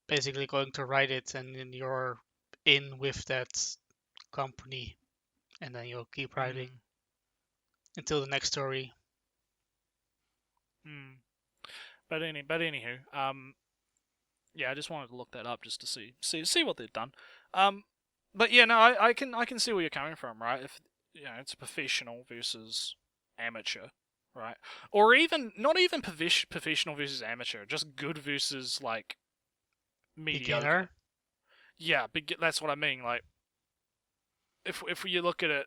basically going to write it, and then you're in with that company, and then you'll keep writing until the next story. But anywho, yeah, I just wanted to look that up just to see what they've done. But yeah, no, I can see where you're coming from, right? If it's a professional versus amateur, right? Or even not even professional versus amateur, just good versus like mediocre. Beginner. Yeah, that's what I mean. Like, if you look at it,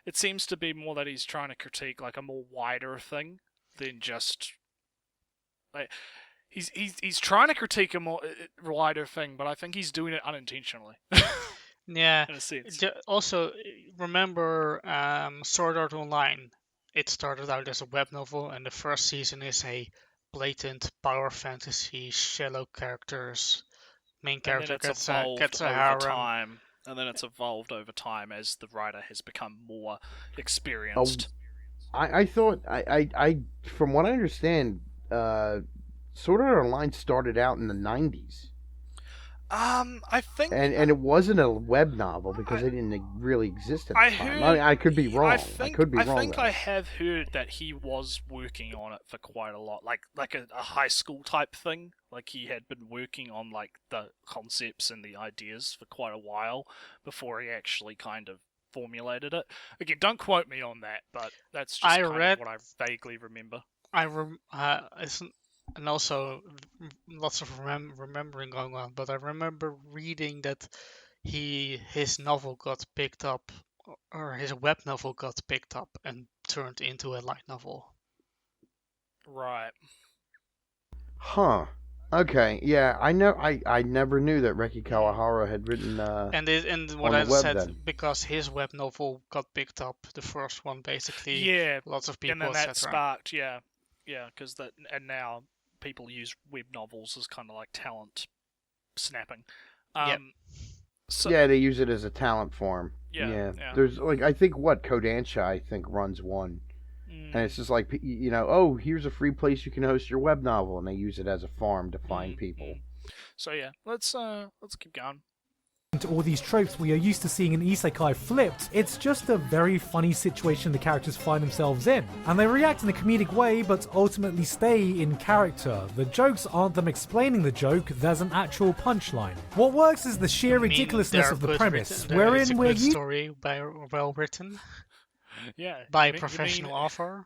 it seems to be more that he's trying to critique like a more wider thing than just like he's trying to critique a more wider thing, but I think he's doing it unintentionally. Yeah. In a sense. Also, remember Sword Art Online? It started out as a web novel, and the first season is a blatant power fantasy, shallow characters. Main character gets a harem. Time, and then it's evolved over time as the writer has become more experienced. I thought I from what I understand, Sword Art Online started out in the 90s. I think, and it wasn't a web novel because it didn't really exist at the time. Heard, I could be wrong. I could be wrong. I think I have heard that he was working on it for quite a lot, like a high school type thing. Like he had been working on like the concepts and the ideas for quite a while before he actually kind of formulated it. Again, don't quote me on that, but that's just of what I vaguely remember. And also lots of remembering going on, but I remember reading that his novel got picked up, or his web novel got picked up and turned into a light novel. Right. Huh. Okay. Yeah, I know. I never knew that Reki Kawahara had written. And what I said, then. Because his web novel got picked up, the first one basically. Yeah. Lots of people. And then that sparked. Yeah. Because now people use web novels as kind of like talent snapping. So, yeah, they use it as a talent form. Yeah. There's like I think Kodansha runs one, and it's just like oh, here's a free place you can host your web novel, and they use it as a farm to find people. So yeah, let's keep going. To all these tropes we are used to seeing in isekai flipped, it's just a very funny situation the characters find themselves in. And they react in a comedic way, but ultimately stay in character. The jokes aren't them explaining the joke, there's an actual punchline. What works is the sheer ridiculousness of the premise, wherein we're used... story well written. Yeah. By a professional author.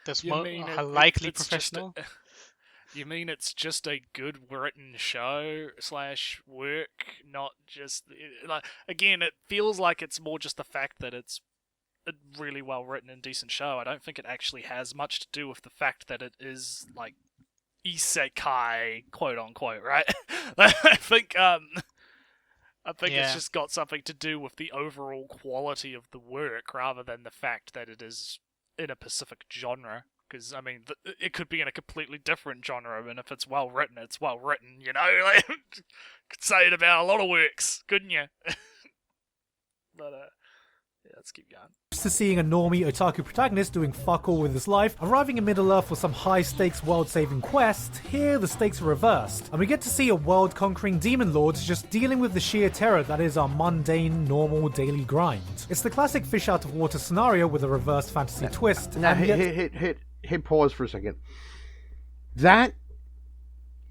That's likely professional. You mean it's just a good written show / work, not just like again? It feels like it's more just the fact that it's a really well written and decent show. I don't think it actually has much to do with the fact that it is like isekai, quote unquote, right? I think it's Yeah. just got something to do with the overall quality of the work rather than the fact that it is in a specific genre. Because, I mean, it could be in a completely different genre, and if it's well written, it's well written, you know? Like, could say it about a lot of works, couldn't you? But, yeah, let's keep going. To seeing a normie otaku protagonist doing fuck all with his life, arriving in Middle-earth for some high-stakes world-saving quest, here the stakes are reversed, and we get to see a world-conquering demon lord just dealing with the sheer terror that is our mundane, normal, daily grind. It's the classic fish-out-of-water scenario with a reversed fantasy twist, Now, and yet... hit pause for a second. That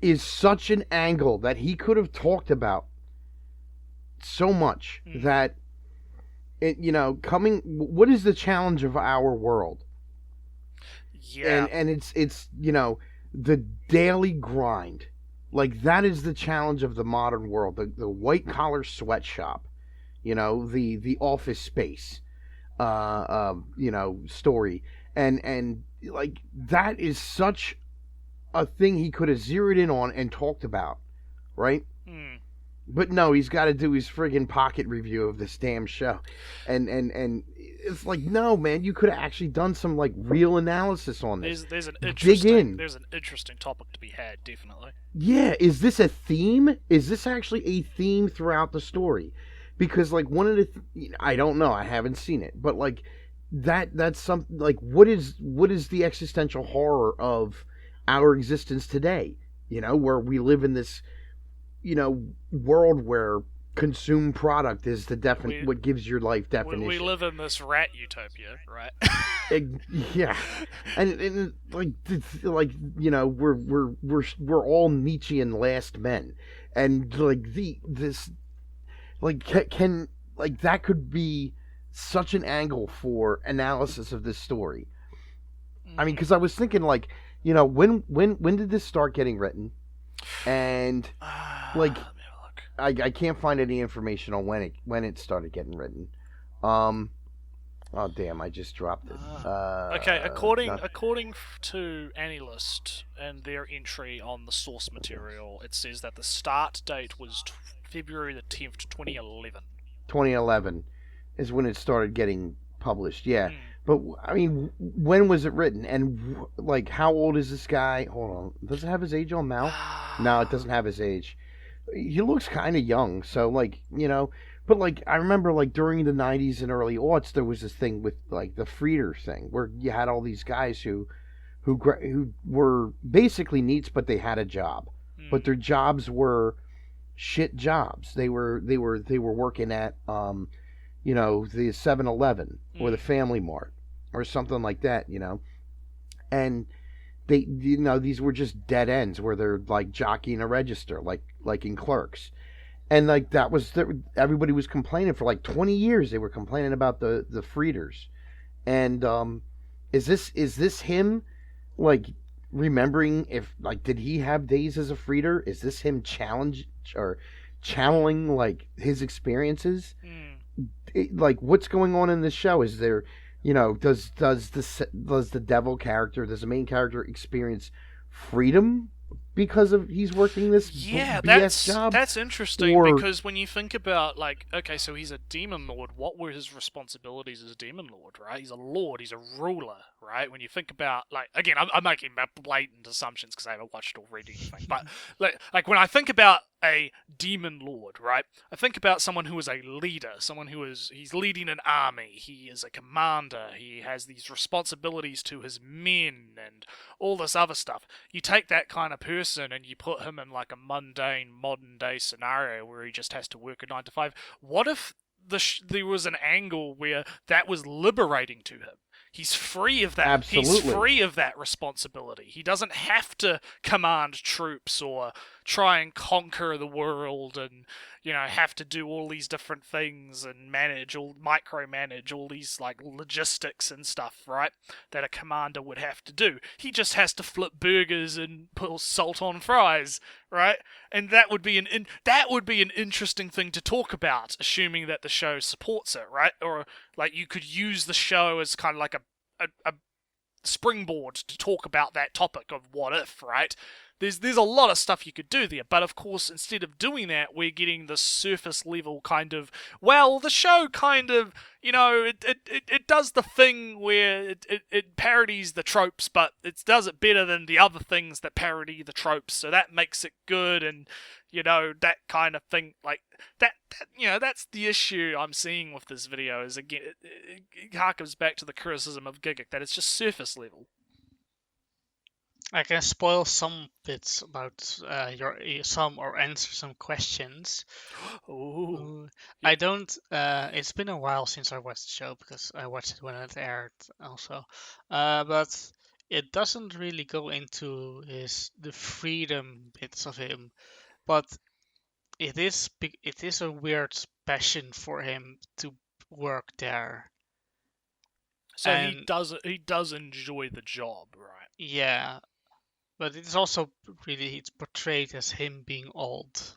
is such an angle that he could have talked about so much that it, what is the challenge of our world? Yeah. And it's the daily grind. Like, that is the challenge of the modern world. The white collar sweatshop, the office space, story. And like, that is such a thing he could have zeroed in on and talked about, right? But no, he's got to do his friggin' pocket review of this damn show, and it's like, no, man, you could have actually done some like real analysis on this. There's an interesting topic to be had, definitely. Yeah, is this a theme? Is this actually a theme throughout the story? Because like one of the, I don't know, I haven't seen it, but like that's something like what is the existential horror of our existence today? Where we live in this, world where consumed product is the what gives your life definition. We live in this rat utopia, right? Yeah, and we're all Nietzschean last men, and like that could be such an angle for analysis of this story. I mean, because I was thinking like, when did this start getting written? And like, I can't find any information on when it started getting written. Oh damn! I just dropped it. Okay, according to AniList and their entry on the source material, it says that the start date was February the 10th, 2011. 2011 is when it started getting published. Yeah. But, I mean, when was it written? And, like, how old is this guy? Hold on. Does it have his age on Mal? No, it doesn't have his age. He looks kind of young, so, like, But, like, I remember, like, during the 90s and early aughts, there was this thing with, like, the Frieder thing, where you had all these guys who were basically NEETs, but they had a job. But their jobs were shit jobs. They were working at, the 7-Eleven or the Family Mart or something like that, and they, these were just dead ends where they're like jockeying a register, like in Clerks, and like that was everybody was complaining for like 20 years. They were complaining about the Frieders, and is this him, like remembering if like did he have days as a Frieder? Is this him channeling like his experiences? Like what's going on in this show? Is there, does the devil character, does the main character experience freedom because of he's working this BS job? That's interesting, because when you think about, like, okay, so he's a demon lord. What were his responsibilities as a demon lord, right? He's a lord, he's a ruler, right? When you think about, like, again, I'm making blatant assumptions because I haven't watched or read anything, but like when I think about a demon lord, right, I think about someone who is a leader, someone who he's leading an army, he is a commander, he has these responsibilities to his men and all this other stuff. You take that kind of person and you put him in like a mundane modern day scenario where he just has to work a 9 to 5. What if there was an angle where that was liberating to him? He's free of that. Absolutely. He's free of that responsibility. He doesn't have to command troops or try and conquer the world and, have to do all these different things and micromanage all these like logistics and stuff, right? That a commander would have to do. He just has to flip burgers and put salt on fries, right? And that would be an interesting thing to talk about, assuming that the show supports it, right? Or like you could use the show as kind of like a springboard to talk about that topic of what if, right? There's a lot of stuff you could do there, but of course, instead of doing that, we're getting the surface level kind of, well, the show kind of, it does the thing where it parodies the tropes, but it does it better than the other things that parody the tropes, so that makes it good, and, that kind of thing, like, that's the issue I'm seeing with this video, is, again, it harkens back to the criticism of Gigguk, that it's just surface level. I can spoil some bits about some or answer some questions. Ooh. I don't. It's been a while since I watched the show because I watched it when it aired also. But it doesn't really go into the freedom bits of him, but it is a weird passion for him to work there. So he does enjoy the job, right? Yeah. But it's also it's portrayed as him being old.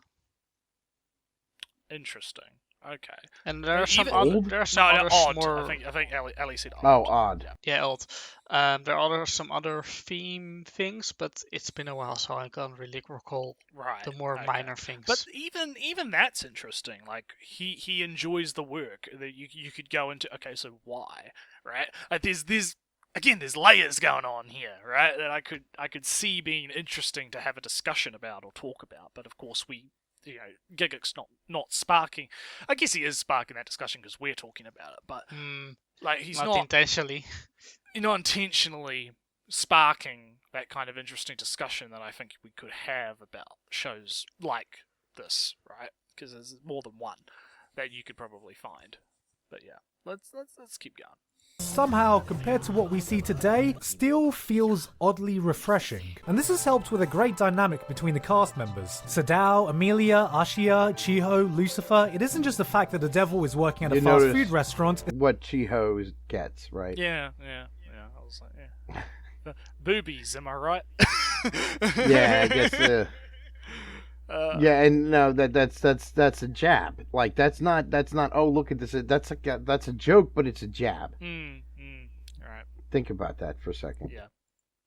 Interesting. Okay. And there are some old? other odd. more. I think Ellie said odd. Oh, odd. Yeah, old. There are some other theme things, but it's been a while, so I can't really recall the more minor things. But even that's interesting. Like he enjoys the work. That you could go into. Okay, so why? Right? There's layers going on here, right? That I could see being interesting to have a discussion about or talk about. But of course, Gigguk's not sparking. I guess he is sparking that discussion because we're talking about it. But like he's not intentionally. Not intentionally sparking that kind of interesting discussion that I think we could have about shows like this, right? Because there's more than one that you could probably find. But yeah, let's keep going. Somehow, compared to what we see today, still feels oddly refreshing. And this has helped with a great dynamic between the cast members. Sadao, Amelia, Ashia, Chiho, Lucifer. It isn't just the fact that the devil is working at a fast food restaurant. What Chiho gets, right? Yeah. I was like, yeah. Boobies, am I right? Yeah, I guess. Yeah, and no, that's a jab. Like that's not. Oh, look at this. That's a joke, but it's a jab. Right. Think about that for a second. Yeah.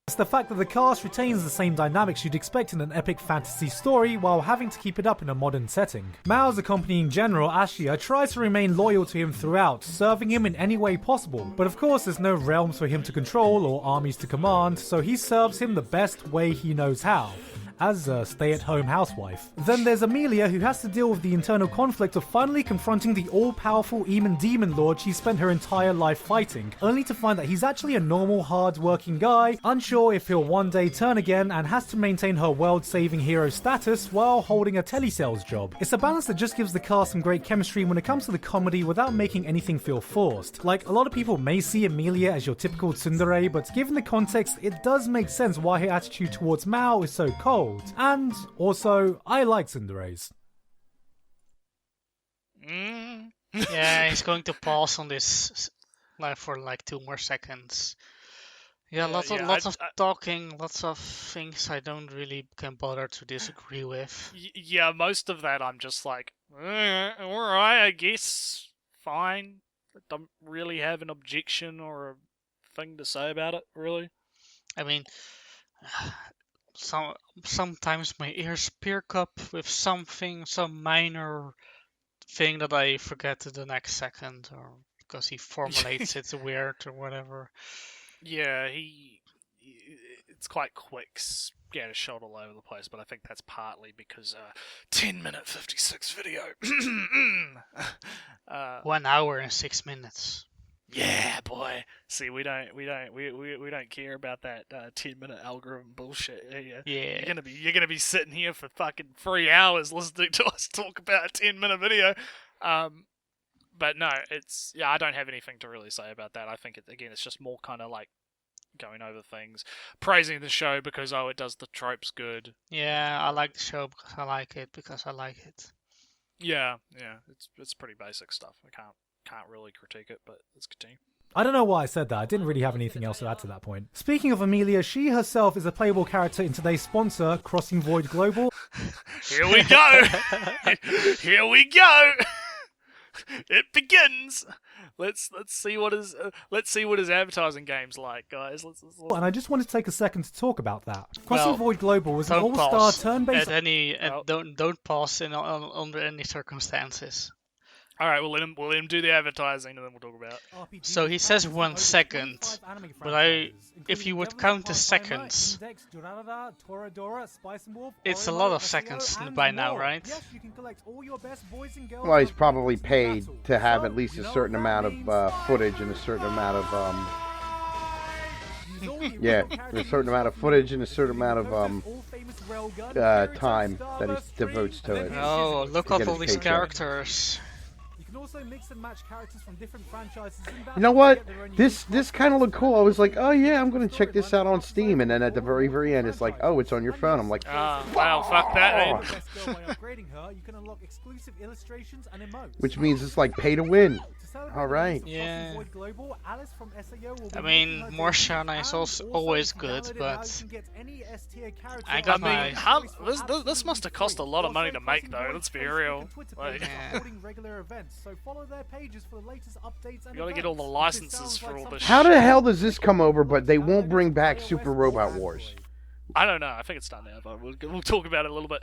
It's the fact that the cast retains the same dynamics you'd expect in an epic fantasy story while having to keep it up in a modern setting. Mao's accompanying general, Ashia, tries to remain loyal to him throughout, serving him in any way possible. But of course there's no realms for him to control or armies to command, so he serves him the best way he knows how. As a stay-at-home housewife. Then there's Amelia, who has to deal with the internal conflict of finally confronting the all-powerful Eamon Demon Lord she spent her entire life fighting, only to find that he's actually a normal, hard-working guy, unsure if he'll one day turn again, and has to maintain her world-saving hero status while holding a telesales job. It's a balance that just gives the cast some great chemistry when it comes to the comedy without making anything feel forced. Like, a lot of people may see Amelia as your typical tsundere, but given the context, it does make sense why her attitude towards Mao is so cold. And also, I like tsunderes. Yeah, he's going to pause on this for like 2 more seconds. Yeah, lots of talking, lots of things I don't really can bother to disagree with. Yeah, most of that I'm just like, alright, I guess, fine. I don't really have an objection or a thing to say about it, really. I mean, sometimes my ears perk up with some minor thing that I forget to the next second, or because he formulates it weird or whatever. Yeah, it's quite quick, scattershot all over the place, but I think that's partly because 10-minute 56 video. 1 hour and 6 minutes. Yeah, boy. See, we don't care about that 10-minute algorithm bullshit. Yeah. You're gonna be sitting here for fucking 3 hours listening to us talk about a 10-minute video. But no, I don't have anything to really say about that. I think it's just more kind of like going over things, praising the show because it does the tropes good. Yeah, I like the show because I like it. Yeah, it's pretty basic stuff. I can't really critique it, but let's continue. I don't know why I said that. I didn't really have anything else to add to that point. Speaking of Amelia, she herself is a playable character in today's sponsor, Crossing Void Global. Here we go! Here we go! It begins! let's see what his advertising game's like, guys. Let's And I just wanted to take a second to talk about that. Crossing Well, Void Global was an Don't all-star pause turn-based. at any. Oh. Don't pause under any circumstances. All right, we'll let him do the advertising, and then we'll talk about it. RPG So he says with 1 over second, 25 anime but franchises, if including you would Devil's count the Part-Timer, seconds, Index, Durarara, Toradora, Spice and Wolf, it's a Oreo, lot of SAO, seconds and by now, more. right? Yes, you can collect all your best boys and girls Well, he's from probably Pirates in paid Battle. to have So, at least you a know certain what that amount means? of footage and a certain amount of Use all the yeah, original a characters certain amount of from footage and a certain including amount of Kota's all-famous railgun, time Naruto, that he Starburst, devotes to Dream, it. and then Oh, Shizuku. look To at get all his these paycheck. characters. You can also mix and match characters from different franchises in battle You know to what? get their own This unique kind of looked cool. I was like, oh yeah, I'm gonna check this out on Steam, and then at the very end, it's like, oh, it's on your phone. I'm like, Wow, fuck that. Oh. man. Best girl by upgrading her, you can unlock exclusive illustrations and emotes. which means it's like pay to win. To celebrate All the right. release of Yeah. Crossing Void Global, Alice from SAO will be I making mean, her more debut, Shana is and also also always you can good, download it now, but you can get any S-tier character I on got the my- choice How- for this absolutely must have cost a lot of free. money to Also, make, Crossing though, Void's let's be Facebook real. and Twitter Like- pages are Yeah. holding regular events, so follow their pages for the latest updates and You gotta get all the events. If this licenses sounds for like all this something How shit. the hell does this come over? But they download won't it bring for back iOS Super or Robot Android. Wars. I don't know. I think it's done now, but we'll talk about it a little bit.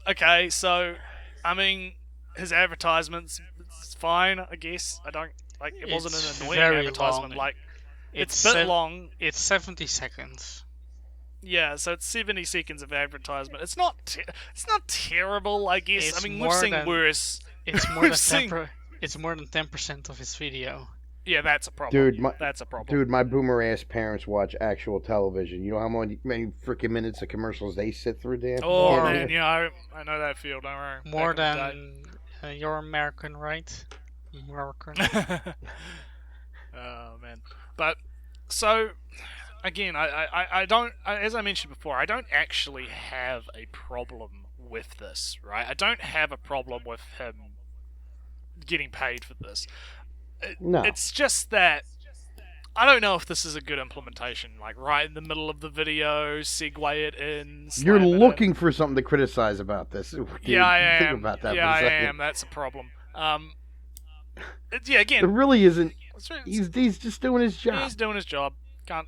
Okay, so I mean, his advertisements, it's fine, I guess. I don't like. It wasn't It's an annoying very advertisement. long. Like it's It's a bit sev- long. it's 70 seconds. Yeah, so it's 70 seconds of advertisement. It's not terrible, I guess. It's I mean, more we've seen than- worse. It's more We've than seen- 10 It's more than 10% of his video. Yeah, that's a problem. Dude, that's a problem. Dude, my boomer ass parents watch actual television. You know how many freaking minutes of commercials they sit through, Dan? Oh More- man, yeah, I know that feel. Don't worry. More Back in than you're American, right? American. the day. Oh man, but so again, I don't. As I mentioned before, I don't actually have a problem with this, right? I don't have a problem with him getting paid for this. No. It's just that I don't know if this is a good implementation. Like right in the middle of the video, segue it in. You're slam it in. looking for something to criticize about this. Dude, Yeah, I am. Think about that yeah, for I a second. am. That's a problem. Yeah, It again, really isn't. he's He's just doing his job. doing his job. Can't.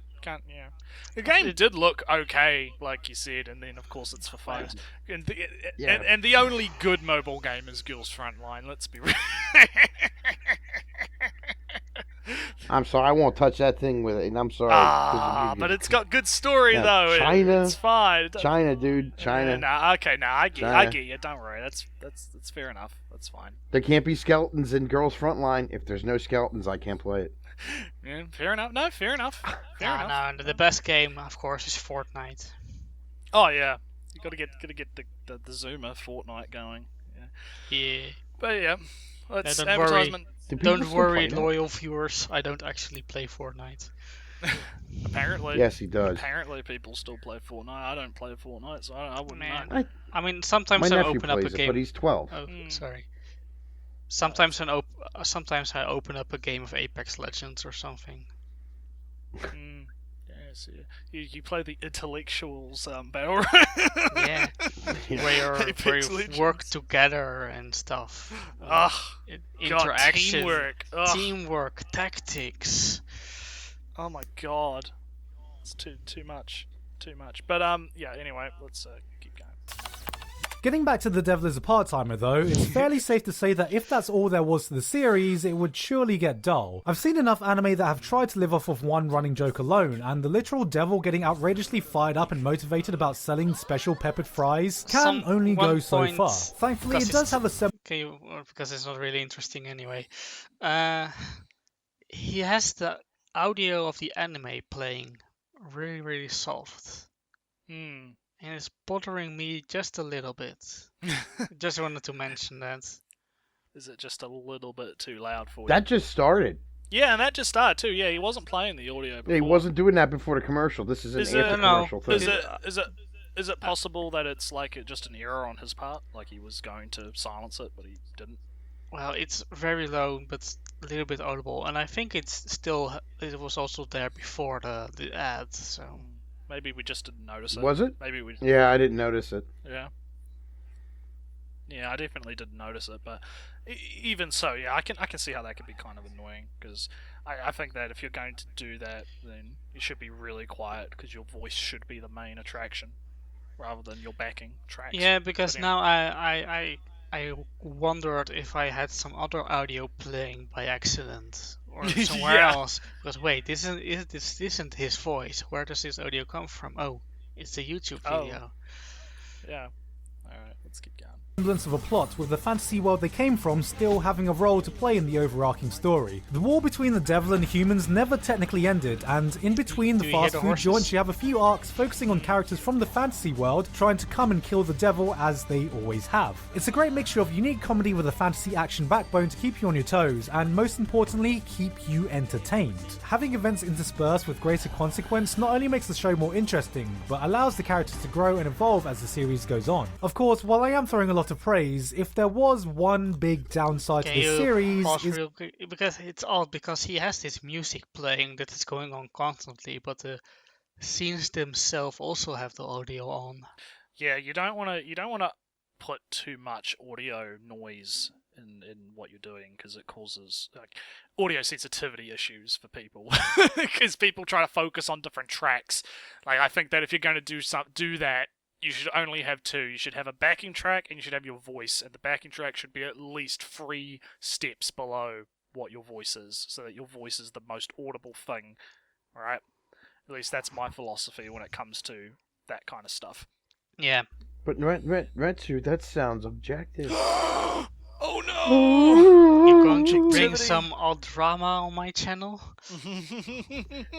Yeah. The game did look okay, like you said, and then of course it's for phones. And Yeah. and the only good mobile game is Girls Frontline. Let's be real. I'm sorry, I won't touch that thing with it, and I'm sorry. 'cause you- But it's got good story Yeah, though. China- It's fine. It doesn't- China, dude, China. Nah, okay, nah, I China. get you. Don't worry. That's fair enough. That's fine. There can't be skeletons in Girls Frontline. If there's no skeletons, I can't play it. Yeah, fair enough. No, fair enough. Fair enough. No, the best game, of course, is Fortnite. Oh yeah, you gotta get the Zoomer Fortnite going. Yeah. Yeah. But yeah, it's don't worry. advertisement. Do people Don't still worry, play that? loyal viewers. I don't actually play Fortnite. Apparently, Yes, he does. apparently people still play Fortnite. I don't play Fortnite, so I wouldn't Man. know. I mean, My sometimes I nephew open up a plays it, game. but he's 12. Oh, Hmm. sorry. Sometimes I open up a game of Apex Legends or something. Mm, yes, yeah. You play the intellectuals battle. Yeah, where Apex you Legends. work together and stuff. Ugh, God, Interaction, teamwork. Ugh. teamwork, tactics. Oh my god, it's too much. But yeah. Anyway, let's keep going. Getting back to The Devil is a Part-Timer though, it's fairly safe to say that if that's all there was to the series, it would surely get dull. I've seen enough anime that have tried to live off of one running joke alone, and the literal devil getting outrageously fired up and motivated about selling special peppered fries can only go one so point, far. Thankfully, it because does it's- have a Because it's not really interesting anyway. He has the audio of the anime playing really, really soft. Hmm. And it's bothering me just a little bit. Just wanted to mention that. Is it just a little bit too loud for you? That just started. Yeah, and that just started too. Yeah, he wasn't playing the audio before. He wasn't doing that before the commercial. This is an Is it- after No, commercial thing. Is it possible that it's like just an error on his part? Like he was going to silence it, but he didn't? Well, it's very low, but a little bit audible. And I think it was also there before the ad, so... Maybe we just didn't notice it. Was it? Maybe we. Yeah, I didn't notice it. Yeah. Yeah, I definitely did notice it, but even so, yeah, I can see how that could be kind of annoying because I think that if you're going to do that, then you should be really quiet because your voice should be the main attraction rather than your backing tracks. Yeah, because But now I wondered if I had some other audio playing by accident or somewhere Yeah. else. Because wait, this isn't his voice. Where does this audio come from? Oh, it's a YouTube Oh. video. yeah. Alright, let's keep going. Semblance of a plot, with the fantasy world they came from still having a role to play in the overarching story. The war between the devil and humans never technically ended, and in between the Do you hear fast the food horses? joints you have a few arcs focusing on characters from the fantasy world trying to come and kill the devil as they always have. It's a great mixture of unique comedy with a fantasy action backbone to keep you on your toes, and most importantly, keep you entertained. Having events interspersed with greater consequence not only makes the show more interesting, but allows the characters to grow and evolve as the series goes on. Of course, while I am throwing a lot of praise, if there was one big downside to Can this you series pause is real quick? Because it's odd because he has this music playing that is going on constantly, but the scenes themselves also have the audio on. Yeah, you don't want to put too much audio noise in what you're doing because it causes like audio sensitivity issues for people because people try to focus on different tracks. Like I think that if you're going to do that, you should only have two. You should have a backing track and you should have your voice, and the backing track should be at least 3 steps below what your voice is, so that your voice is the most audible thing. All right, at least that's my philosophy when it comes to that kind of stuff. Yeah. But Retsu, that sounds objective. Oh no! You're going to bring Objectivity. some odd drama on my channel?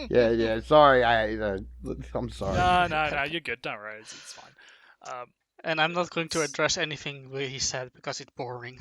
Yeah. Sorry, I'm sorry. No, you're good. Don't worry, it's fine. And I'm not going to address anything where he said because it's boring.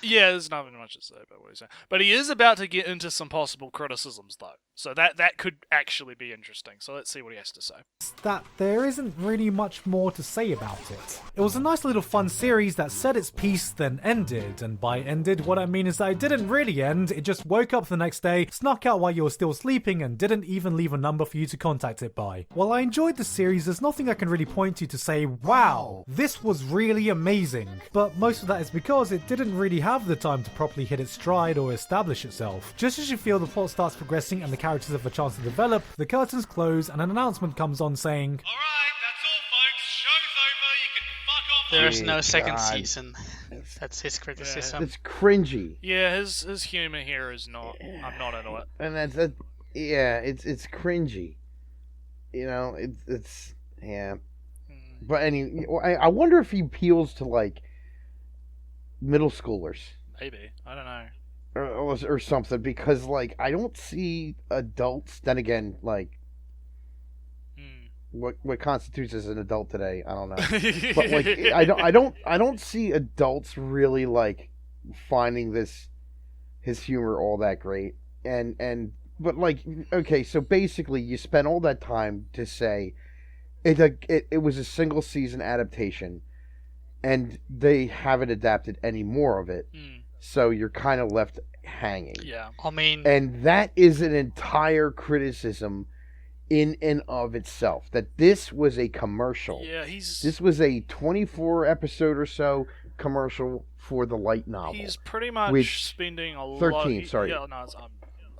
Yeah, there's nothing much to say about what he's saying. But he is about to get into some possible criticisms, though. So that could actually be interesting. So let's see what he has to say. that there isn't really much more to say about it. It was a nice little fun series that said its piece then ended, and by ended what I mean is that it didn't really end, it just woke up the next day, snuck out while you were still sleeping, and didn't even leave a number for you to contact it by. While I enjoyed the series, there's nothing I can really point to say, wow, this was really amazing. But most of that is because it didn't really have the time to properly hit its stride or establish itself. Just as you feel the plot starts progressing and the characters have a chance to develop, the curtains close and an announcement comes on saying, Alright, that's all folks. Show's over. You can fuck off. There's Dear no second God. season. That's his criticism. It's cringy, Yeah, his humor here is not. I'm not into it. and it's cringy. You know, it's yeah. Mm. But I wonder if he appeals to like middle schoolers Maybe, I don't know. or something, because like I don't see adults. Then again, like Hmm. what constitutes as an adult today, I don't know. But like I don't see adults really like finding his humor all that great. But like, okay, so basically you spent all that time to say it was a single season adaptation, and they haven't adapted any more of it, Hmm. so you're kind of left hanging. Yeah. I mean, And that is an entire criticism in and of itself, that this was a commercial. Yeah, he's This was a 24 episode or so commercial for the light novel. he's pretty much Which- spending a lot. 13, sorry. Yeah, no,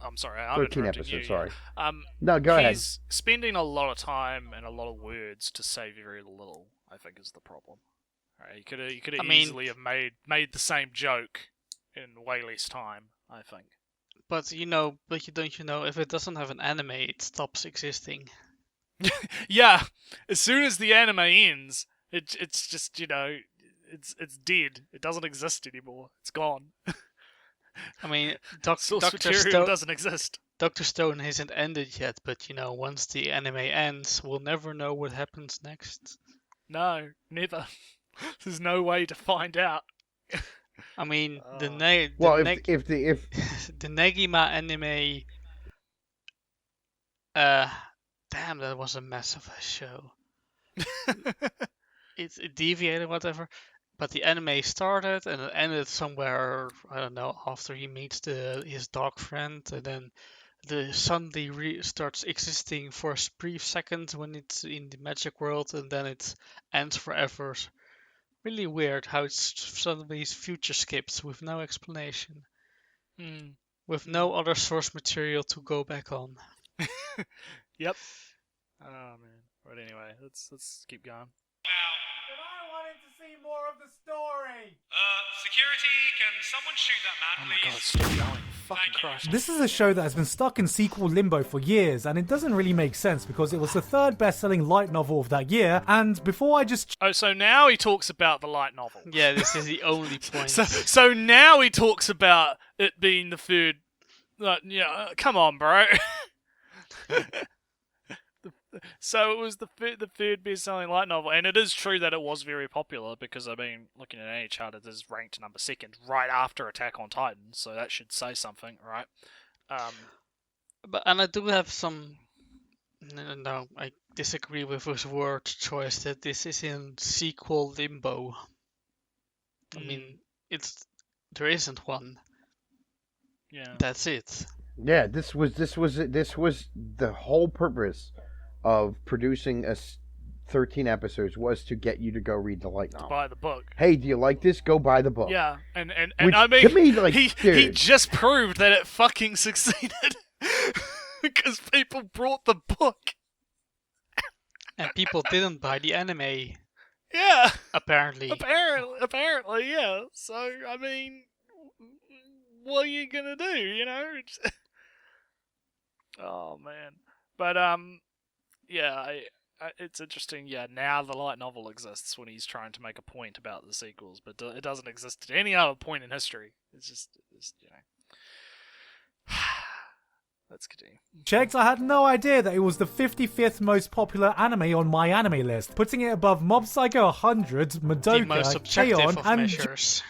I'm sorry. I'm 13 interrupting episodes, you, sorry. Yeah. No, go ahead. He's spending a lot of time and a lot of words to say very little, I think, is the problem. Right, he could have I mean- easily have made the same joke in way less time, I think. but you don't know, if it doesn't have an anime, it stops existing. Yeah, as soon as the anime ends, it's just, it's dead. It doesn't exist anymore. It's gone. I mean, Source Doctor material Stone, doesn't exist. Dr. Stone hasn't ended yet, but once the anime ends, we'll never know what happens next. No, never. There's no way to find out. I mean, the Oh. Well, Neg- if the the Negima anime. Damn, that was a mess of a show. It deviated, whatever. But the anime started and it ended somewhere, I don't know, after he meets his dog friend, and then the suddenly starts existing for a brief second when it's in the magic world, and then it ends forever really weird how it's suddenly future skips with no explanation, Hmm. with no other source material to go back on. Yep. Oh man. But anyway, let's keep going. Now, But I wanted to see more of the story. security, can someone shoot that man, Oh my god, please? stop going. Fucking Thank you. Christ. This is a show that has been stuck in sequel limbo for years, and it doesn't really make sense because it was the third best-selling light novel of that year, and before I just Oh, so now he talks about the light novel. Yeah, this is the only point. So now he talks about it being the third. Come on, bro. So it was the third best-selling light novel, and it is true that it was very popular because I mean, looking at AniChart, it is ranked number 2nd, right after Attack on Titan. So that should say something, right? And I do have some. No, I disagree with his word choice that this is in sequel limbo. I mean, there isn't one. Yeah. That's it. Yeah, this was the whole purpose of producing 13 episodes was to get you to go read the light novel. Buy the book. Hey, do you like this? Go buy the book. Yeah, and Which, I mean, to me, like, he dude. just proved that it fucking succeeded because people brought the book. And people didn't buy the anime, Yeah, apparently. apparently, yeah. So I mean, what are you gonna do? You know? Oh man, but yeah, it's interesting. Yeah, now the light novel exists when he's trying to make a point about the sequels, but it doesn't exist at any other point in history. It's just you know. Let's continue. checked, I had no idea that it was the 55th most popular anime on my anime list, putting it above Mob Psycho 100, The Madoka, most objective K-On!, of and measures.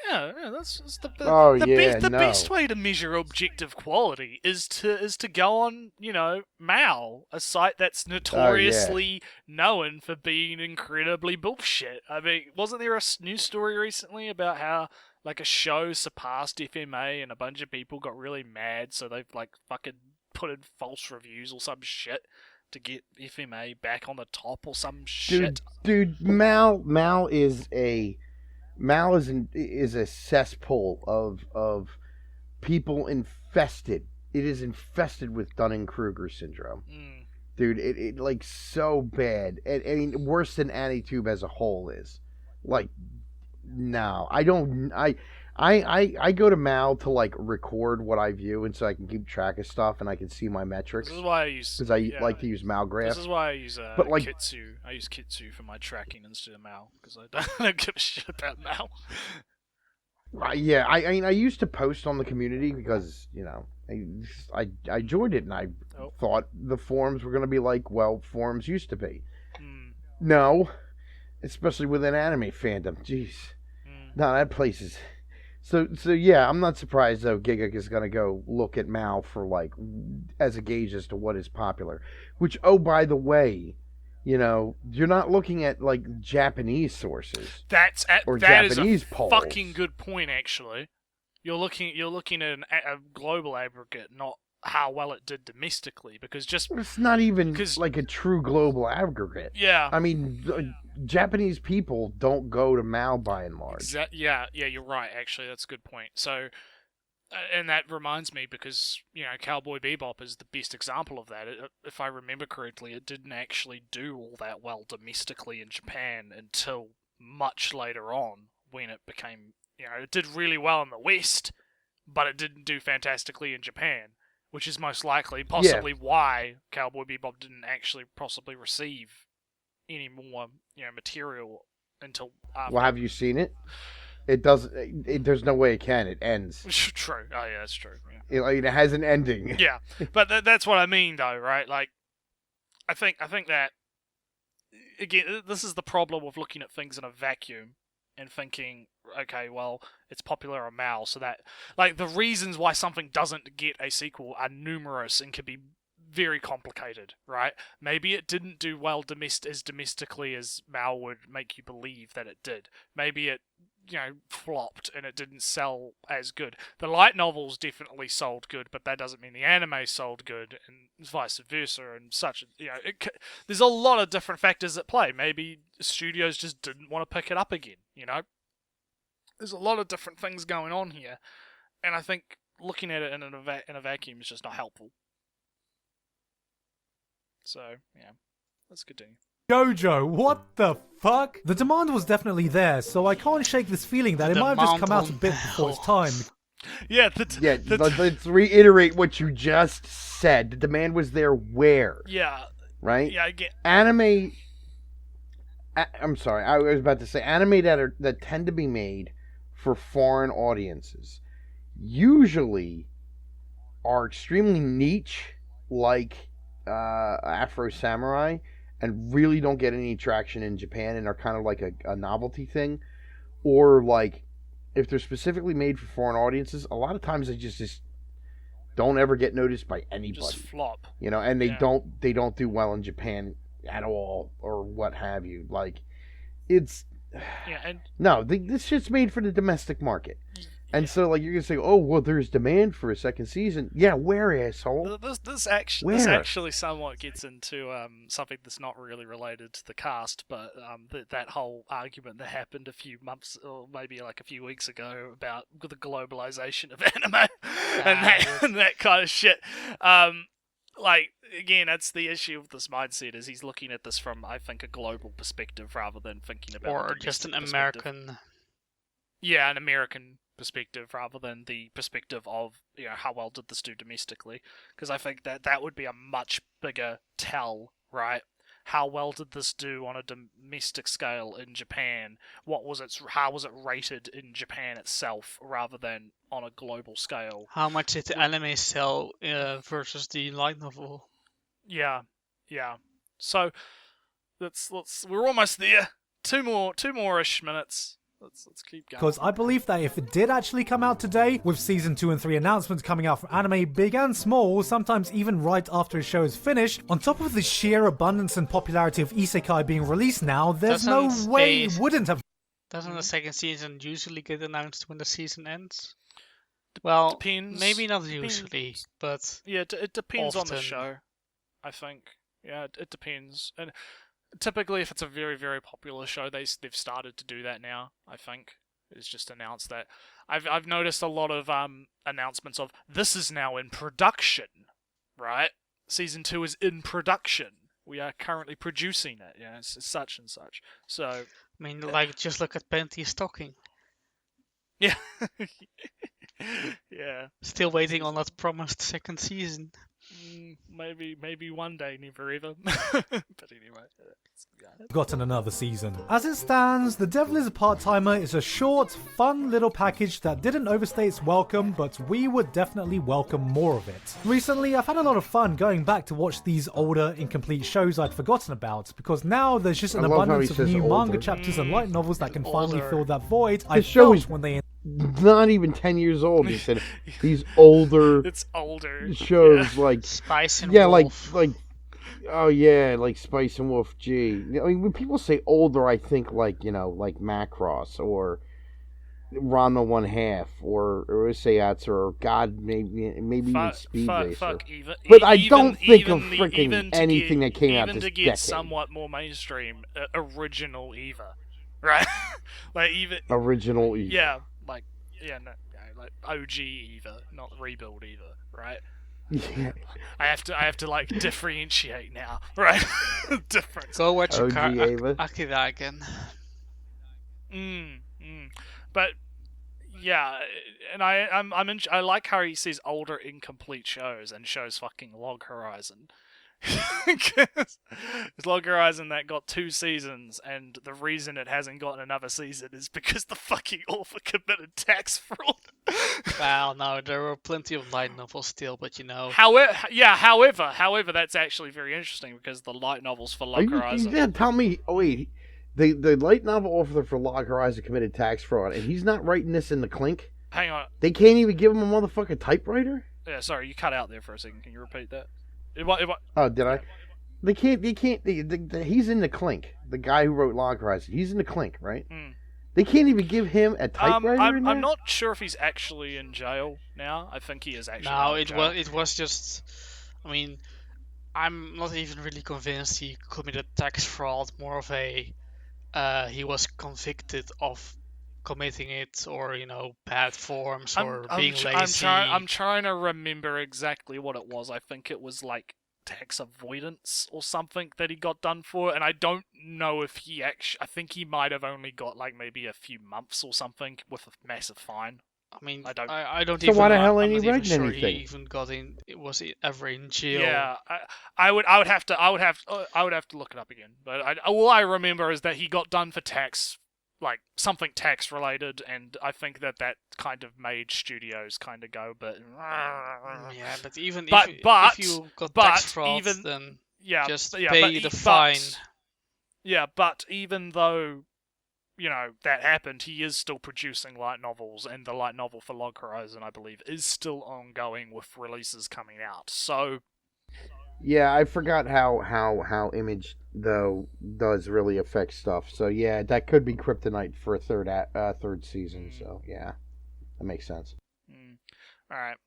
Yeah, that's the Oh, the, yeah, the no. best way to measure objective quality is to go on, you know, Mal, a site that's notoriously known for being incredibly bullshit. I mean, wasn't there a news story recently about how like a show surpassed FMA and a bunch of people got really mad, so they've like fucking put in false reviews or some shit to get FMA back on the top or some shit. Dude, Mal is a cesspool of people infested. It is infested with Dunning-Kruger syndrome. Mm. Dude, it like so bad. I mean, worse than AniTube as a whole is. Like, no, I don't. I go to Mal to like record what I view, and so I can keep track of stuff, and I can see my metrics. This is why I use Because I like to use Malgraph. This is why I use But, like- Kitsu. I use Kitsu for my tracking instead of Mal because I don't give a shit about Mal. Yeah, I mean, I used to post on the community because, you know, I joined it and I Oh. thought the forums were going to be like, well, forums used to be. Mm, No, especially with an anime fandom. Jeez. mm. No, that place is... So yeah, I'm not surprised, though, Giga is going to go look at Mal for, like, as a gauge as to what is popular. Which, oh, by the way, you know, you're not looking at, like, Japanese sources. That Or is Japanese a polls. fucking good point, actually. You're looking at a global aggregate, not how well it did domestically, because just It's not even 'Cause- like a true global aggregate. yeah. I mean, Japanese people don't go to Mal by and large. Yeah, you're right. Actually, that's a good point. So, and that reminds me because you know Cowboy Bebop is the best example of that. If I remember correctly, it didn't actually do all that well domestically in Japan until much later on when it became, you know, it did really well in the West, but it didn't do fantastically in Japan, which is most likely possibly why Cowboy Bebop didn't actually possibly receive any more, you know, material until after. Well, have you seen it? It doesn't. There's no way it can. It ends. True. Oh yeah, that's true. Yeah. It has an ending. Yeah, but that's what I mean, though, right? Like, I think that again, this is the problem with looking at things in a vacuum and thinking, okay, well, it's popular on Mal, so that like the reasons why something doesn't get a sequel are numerous and can be very complicated, right? Maybe it didn't do well as domestically as Mal would make you believe that it did. Maybe it flopped and it didn't sell as good. The light novels definitely sold good, but that doesn't mean the anime sold good, and vice versa, and such. There's a lot of different factors at play. Maybe studios just didn't want to pick it up again. There's a lot of different things going on here, and I think looking at it in a vacuum is just not helpful. So yeah, let's continue. Jojo, what the fuck? The demand was definitely there, so I can't shake this feeling that it might have just come out a bit before its time. Yeah, let's reiterate what you just said. The demand was there where? Yeah. Right? Yeah, I get... Anime... I'm sorry, I was about to say, anime that tend to be made for foreign audiences usually are extremely niche, like Afro Samurai, and really don't get any traction in Japan and are kind of like a novelty thing. Or like, if they're specifically made for foreign audiences, a lot of times they just don't ever get noticed by anybody. Just flop. And they don't do well in Japan at all, or what have you. Like, it's... Yeah, and... No, this shit's made for the domestic market. And so, like, you're going to say, oh, well, there's demand for a second season. Yeah, where, asshole? This actually somewhat gets into something that's not really related to the cast, but that whole argument that happened a few months, or maybe like a few weeks ago, about the globalization of anime and that kind of shit. Like, again, that's the issue with this mindset, is he's looking at this from, I think, a global perspective rather than thinking about... Or just an American... Yeah, an American perspective rather than the perspective of how well did this do domestically, because I think that would be a much bigger tell, right? How well did this do on a domestic scale in Japan? How was it rated in Japan itself rather than on a global scale? How much did the anime sell versus the light novel? Yeah. So we're almost there. Two more-ish minutes. Let's keep going. Because I believe that if it did actually come out today, with season 2 and 3 announcements coming out from anime big and small, sometimes even right after a show is finished, on top of the sheer abundance and popularity of isekai being released now, there's no way it wouldn't have. Doesn't the second season usually get announced when the season ends? Well, depends. Maybe not usually, but yeah, it depends often. on the show, I think. Yeah, it depends. And typically, if it's a very, very popular show, they've started to do that now, I think. It's just announced that. I've noticed a lot of announcements of, this is now in production, right? Season 2 is in production. We are currently producing it, it's such and such. So... I mean, like, just look at Penty Stocking. Yeah. Yeah. Still waiting on that promised second season. Maybe one day, never ever. But anyway, gotten another season. As it stands, The Devil is a Part-Timer is a short, fun little package that didn't overstay its welcome, but we would definitely welcome more of it. Recently, I've had a lot of fun going back to watch these older, incomplete shows I'd forgotten about, because now there's just an abundance of new manga chapters and light novels that can finally fill that void I felt when they... Not even 10 years old. He said these older. It's older shows like Spice and Wolf. like oh yeah, like Spice and Wolf. Gee, I mean, when people say older, I think like like Macross or Ranma 1/2 or Usayatsu or God, maybe even Speed Racer. But I don't think of freaking anything that came out this decade. Even to get somewhat more mainstream, original Eva, right? Like even original Eva. Yeah. Like OG Eva, not Rebuild Eva, right? Yeah. I have to like differentiate now, right? Difference. Go watch OG Eva. Akira again. But yeah, and I like how he says older incomplete shows and shows fucking Log Horizon. Because Log Horizon that got 2 seasons, and the reason it hasn't gotten another season is because the fucking author committed tax fraud. Well, no, there were plenty of light novels still, but However, that's actually very interesting because the light novels for Log Horizon. You tell me, wait, the light novel author for Log Horizon committed tax fraud, and he's not writing this in the Clink? Hang on. They can't even give him a motherfucking typewriter? Yeah, sorry, you cut out there for a second. Can you repeat that? Oh, did I? They can't. He's in the Clink. The guy who wrote Log Horizon. He's in the Clink, right? They can't even give him a typewriter in there? I'm not sure if he's actually in jail now. I think he is actually. No, in jail. it was just. I mean, I'm not even really convinced he committed tax fraud. More of a he was convicted of committing it, or bad forms, or being lazy. I'm trying to remember exactly what it was. I think it was like tax avoidance or something that he got done for, and I don't know if he actually. I think he might have only got like maybe a few months or something with a massive fine. I mean, I don't. I don't So even. why the hell I'm ain't he not even writing sure anything? he even got in. Was he ever in jail? Yeah, I would have to look it up again. But all I remember is that he got done for tax, like something tax related, and I think that kind of made studios kind of go, but Yeah, but even But- if you got tax fraud, even- then yeah, just yeah, pay but the fine. Yeah, but even though, that happened, he is still producing light novels, and the light novel for Log Horizon, I believe, is still ongoing with releases coming out. So, Yeah, I forgot how Image though does really affect stuff. So yeah, that could be kryptonite for a third season. So yeah, that makes sense. all right,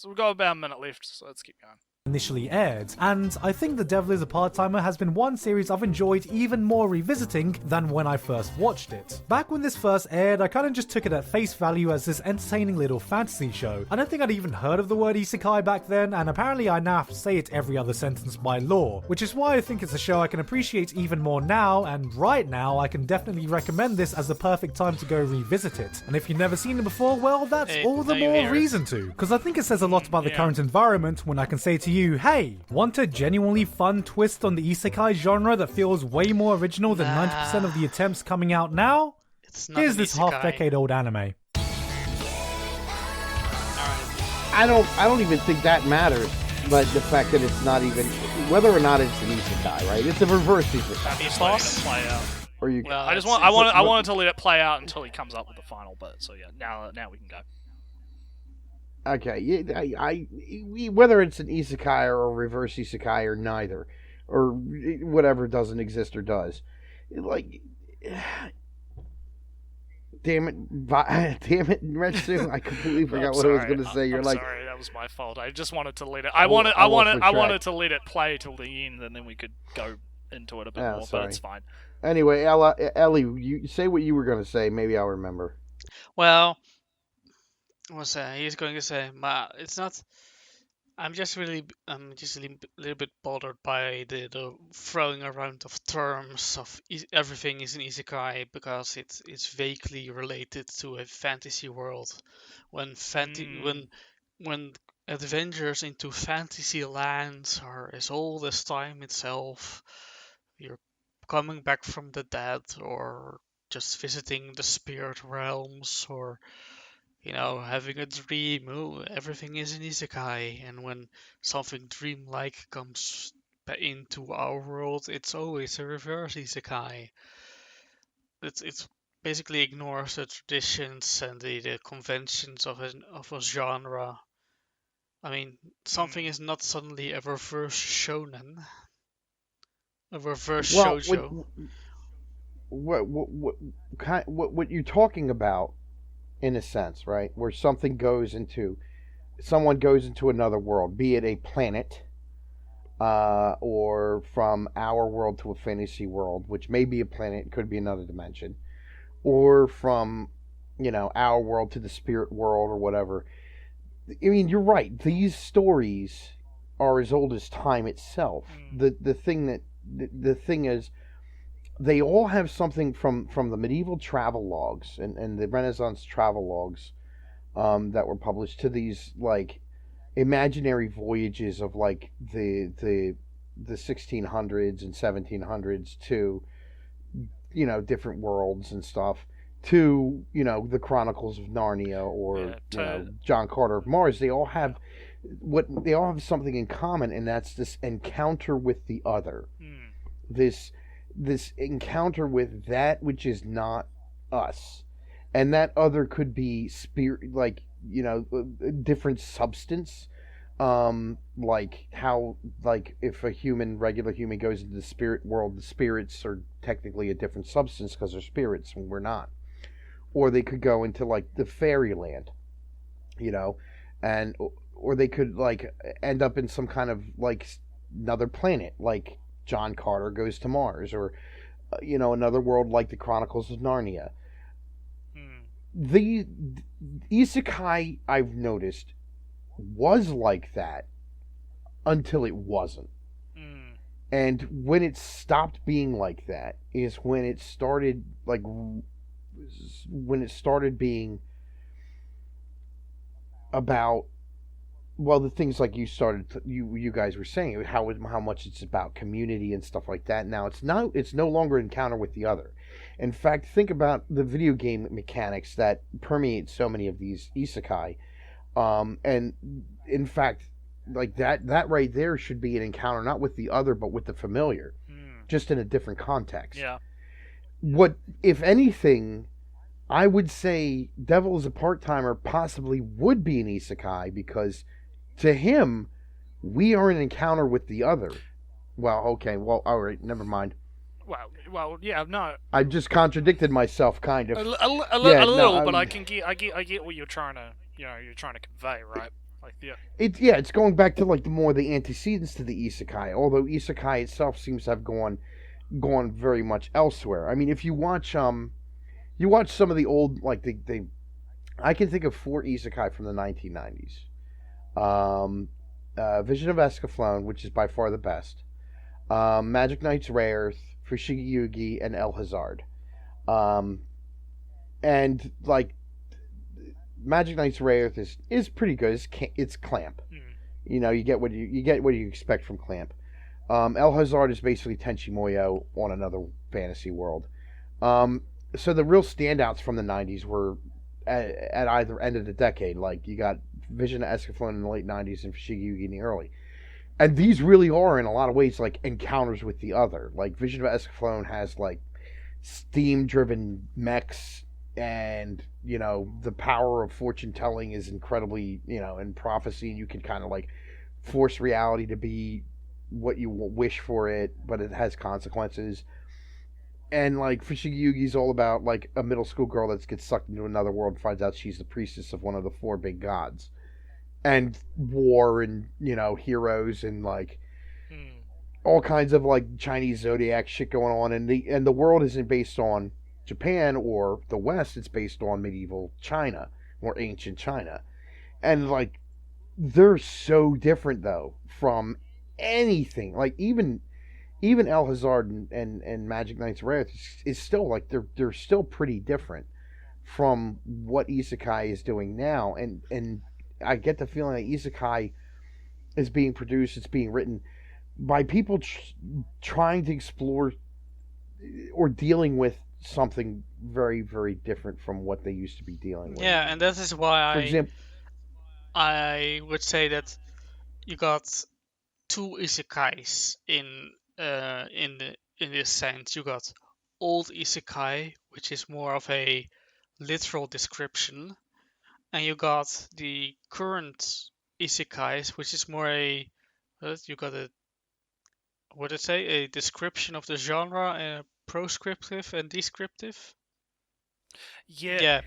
we've got about a minute left, so let's keep going. Initially aired, and I think The Devil is a Part-Timer has been one series I've enjoyed even more revisiting than when I first watched it. Back when this first aired, I kinda just took it at face value as this entertaining little fantasy show. I don't think I'd even heard of the word isekai back then, and apparently I now have to say it every other sentence by law, which is why I think it's a show I can appreciate even more now, and right now I can definitely recommend this as the perfect time to go revisit it. And if you've never seen it before, well, that's all the now you more hear it. reason to, because I think it says a lot about the Yeah. current environment when I can say to you, hey, want a genuinely fun twist on the isekai genre that feels way more original than 90% of the attempts coming out now? It's not Here's an this isekai. half-decade-old anime. Alright. I don't even think that matters. But the fact that it's not even whether or not it's an isekai, right? It's a reverse isekai. He's boss? letting it play out. Or you Well, I just it's- want I wanted to let it play out until he comes up with the final bit. So yeah, now we can go. Okay, whether it's an isekai or a reverse isekai or neither, or whatever doesn't exist or does, like, damn it, Retsu, I completely forgot what I was going to say. You're I'm like, sorry, that was my fault. I just wanted to let it. I I wanted lost track. to let it play till the end, and then we could go into it a bit Oh, more. sorry. But it's fine. anyway, Ellie, you say what you were going to say. Maybe I'll remember. Well, what's he's going to say? It's not. I'm just a little bit bothered by the throwing around of terms of everything is an isekai, because it's vaguely related to a fantasy world. When when adventures into fantasy lands is all this time itself, you're coming back from the dead, or just visiting the spirit realms, or having a dream. Oh, everything is an isekai. And when something dreamlike comes into our world, it's always a reverse isekai. It's basically ignores the traditions and the conventions of a genre. I mean, something is not suddenly a reverse shonen, a reverse shoujo. What you're talking about, in a sense, right? Where someone goes into another world, be it a planet, or from our world to a fantasy world, which may be a planet, could be another dimension, or from, our world to the spirit world or whatever. I mean, you're right. These stories are as old as time itself. The thing is, they all have something from the medieval travel logs and the Renaissance travel logs that were published, to these like imaginary voyages of like the 1600s and 1700s to different worlds and stuff, to the Chronicles of Narnia, or John Carter of Mars. They all have something in common, and that's this encounter with the other. This encounter with that which is not us, and that other could be spirit, like different substance, like how, like if a regular human goes into the spirit world, the spirits are technically a different substance because they're spirits and we're not. or they could go into like the fairyland, and or they could like end up in some kind of like another planet, like John Carter goes to Mars, or another world like the Chronicles of Narnia. The isekai, I've noticed, was like that until it wasn't. And when it stopped being like that is when it started being about, well, the things like you guys were saying, how much it's about community and stuff like that. Now it's no longer encounter with the other. In fact, think about the video game mechanics that permeate so many of these isekai. And in fact, like that right there should be an encounter not with the other but with the familiar, just in a different context. Yeah. What, if anything, I would say Devil is a Part-Timer possibly would be an isekai, because to him, we are an encounter with the other. Well, okay, well, all right, never mind. Well, yeah, no. I just contradicted myself, kind of. A little, but I get what you're trying to, convey, right? Like, yeah. It's going back to like the antecedents to the isekai. Although isekai itself seems to have gone very much elsewhere. I mean, if you watch some of the old, like I can think of 4 isekai from the 1990s. Vision of Escaflowne, which is by far the best. Magic Knights Rayearth, Fushigi Yugi, and El Hazard. And like Magic Knights Rayearth is pretty good. It's Clamp. You get what you expect from Clamp. El Hazard is basically Tenchi Muyo on another fantasy world. So the real standouts from the 90s were at either end of the decade. Like, you got Vision of Escaflowne in the late 90s and Fushigi Yugi in the early. And these really are, in a lot of ways, like encounters with the other. Like, Vision of Escaflowne has like steam-driven mechs, and the power of fortune telling is incredibly, in prophecy, and you can kind of like force reality to be what you wish for it, but it has consequences. And like Fushigi Yugi's all about like a middle school girl that gets sucked into another world and finds out she's the priestess of one of the 4 big gods, and war, and heroes, and like all kinds of like Chinese zodiac shit going on. And the world isn't based on Japan or the West, it's based on medieval China or ancient China. And like, they're so different though from anything. Like, even El Hazard and Magic Knights Rayearth is still like, they're still pretty different from what isekai is doing now. And I get the feeling that isekai is being produced, it's being written by people trying to explore or dealing with something very, very different from what they used to be dealing with. Yeah, and that is why For example, I would say that you got 2 isekais in this sense. You got old isekai, which is more of a literal description, and you got the current isekais, which is more a a description of the genre, proscriptive and descriptive. Yeah.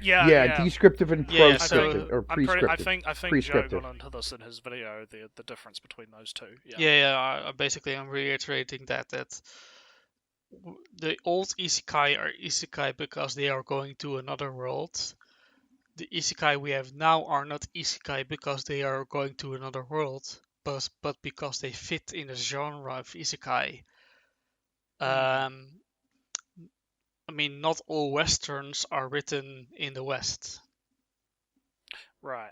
descriptive and Yeah, proscriptive, or prescriptive. I think Joe prescriptive. got into this in his video, the difference between those two. I'm reiterating that the old isekai are isekai because they are going to another world. The isekai we have now are not isekai because they are going to another world, but because they fit in the genre of isekai. I mean, not all westerns are written in the West, Right.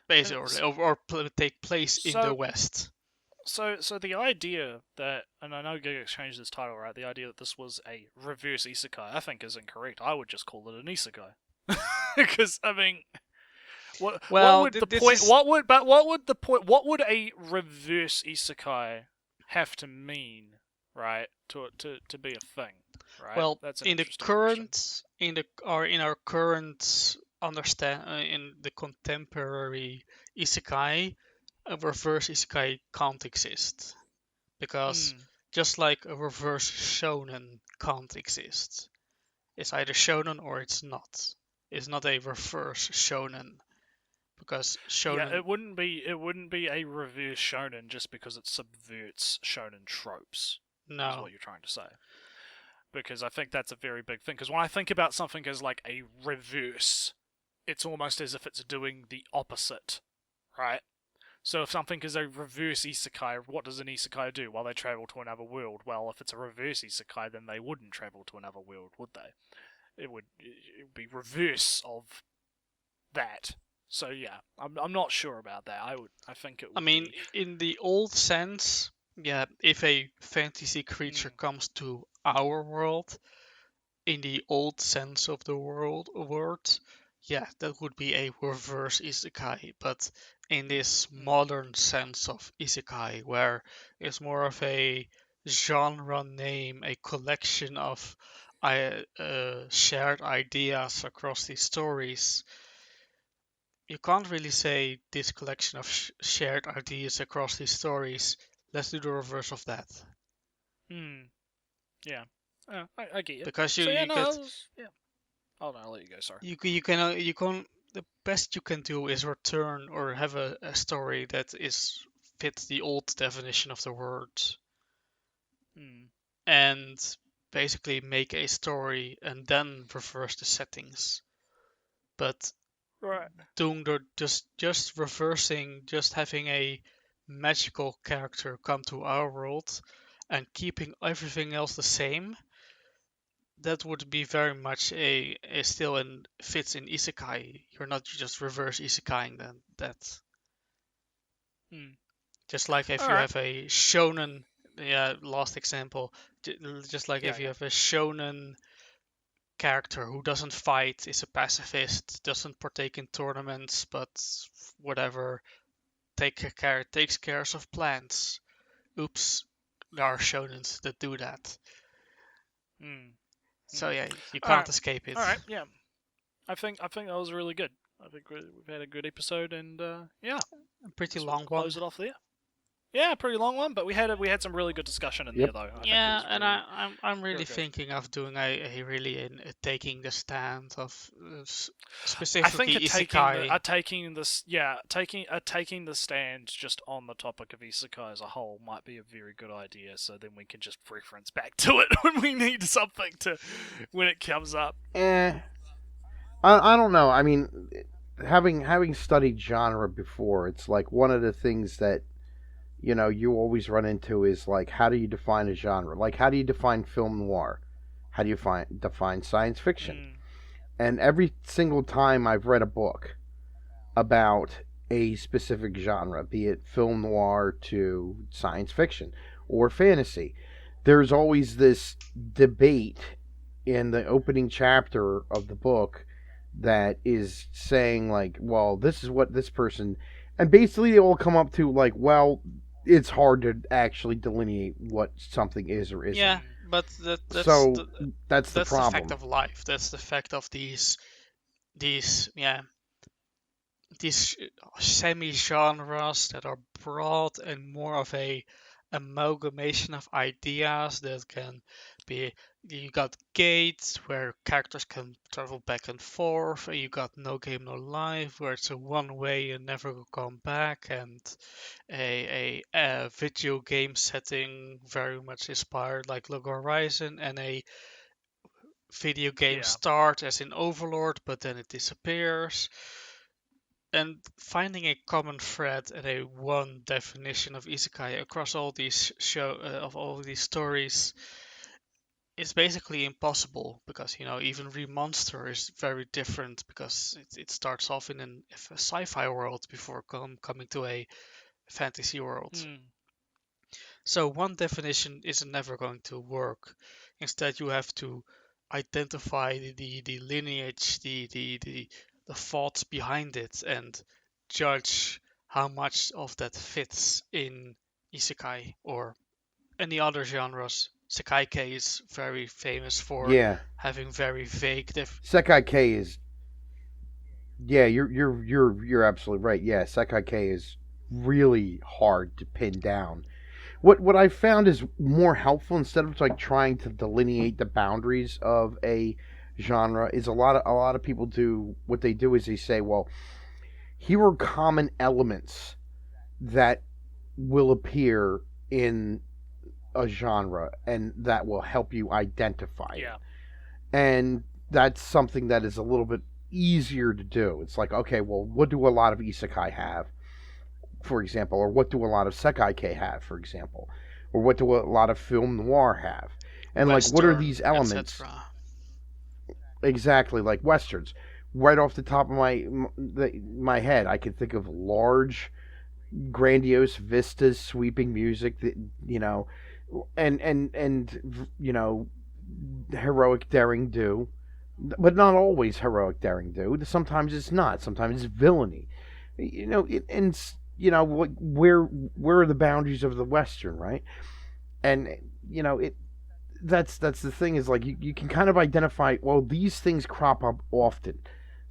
basically, or take place in the West. So the idea that, and I know Giga changed his title, right? The idea that this was a reverse isekai, I think, is incorrect. I would just call it an isekai, because I mean, what would a reverse isekai have to mean, right? To be a thing, right? Well, that's an in the interesting question. in our current in the contemporary isekai, a reverse isekai can't exist, because just like a reverse shonen can't exist, It's either shonen or it's not. It's not a reverse shonen, because shonen. Yeah, it wouldn't be a reverse shonen just because it subverts shonen tropes. Is No. what you're trying to say. Because I think that's a very big thing. Because when I think about something as like a reverse, it's almost as if it's doing the opposite, right? So if something is a reverse isekai, what does an isekai do? Well, they travel to another world. Well, if it's a reverse isekai, then they wouldn't travel to another world, would they? It would be reverse of that. So yeah, I'm not sure about that. I think it would I mean, be... in the old sense, yeah, if a fantasy creature comes to our world, in the old sense of the word, yeah, that would be a reverse isekai. But in this modern sense of isekai, where it's more of a genre name, a collection of shared ideas across these stories, you can't really say this collection of shared ideas across these stories. Let's do the reverse of that. Yeah. I get you. Because So, yeah, you no, get that was- yeah. Oh no, I'll let you go. Sorry. you can the best you can do is return or have a story that is fits the old definition of the word, and basically make a story and then reverse the settings. But Right. doing the just reversing, just having a magical character come to our world and keeping everything else the same, that would be very much a still in fits in isekai. You're not just reverse isekaiing that. Just like if you Alright. have a shonen, yeah, last example, just like if you have a shonen character who doesn't fight, is a pacifist, doesn't partake in tournaments, but whatever, takes care of plants. Oops, there are shonens that do that. So yeah, you can't escape it. All right, yeah. I think that was really good. I think we've had a good episode, and yeah, A pretty guess long we'll one. close it off there. Yeah, pretty long one, but we had some really good discussion in Yep. there, though. Yeah, and really, I'm really good. thinking of doing a really taking the stand of I specifically think isekai. taking the stand just on the topic of isekai as a whole might be a very good idea. So then we can just reference back to it when we need something when it comes up. I don't know. I mean, having studied genre before, it's like one of the things that you always run into is like, how do you define a genre? Like, how do you define film noir? How do you define science fiction? And every single time I've read a book about a specific genre, be it film noir to science fiction or fantasy, there's always this debate in the opening chapter of the book that is saying like, well, this is what this person, and basically they all come up to like, well, it's hard to actually delineate what something is or isn't. Yeah, but that's that's the problem. The fact of life. That's the fact of these semi-genres that are broad and more of a amalgamation of ideas that can be. You got Gates, where characters can travel back and forth, and you got No Game No Life, where it's a one way and never will come back, and a video game setting very much inspired like Log Horizon, and a video game start as in Overlord, but then it disappears. And finding a common thread and a one definition of isekai across all these all these stories is basically impossible, because even Remonster is very different, because it starts off in a sci-fi world before coming to a fantasy world. So one definition is never going to work. Instead, you have to identify the lineage, the thoughts behind it, and judge how much of that fits in isekai or any other genres. Sekai K is very famous for having very vague Sekai K is you're absolutely right. Yeah, Sekai K is really hard to pin down. What I found is more helpful, instead of like trying to delineate the boundaries of a genre is a lot of people do what they do is they say, well, here are common elements that will appear in a genre and that will help you identify it. Yeah. And that's something that is a little bit easier to do. It's like, okay, well, what do a lot of isekai have, for example, or what do a lot of sekai have, for example, or what do a lot of film noir have, and like what are Western, these elements? etc. Exactly, like westerns. Right off the top of my head, I can think of large, grandiose vistas, sweeping music that and heroic daring do, but not always heroic daring do. Sometimes it's not. Sometimes it's villainy. Where are the boundaries of the western, right? And that's the thing is like you can kind of identify. Well, these things crop up often.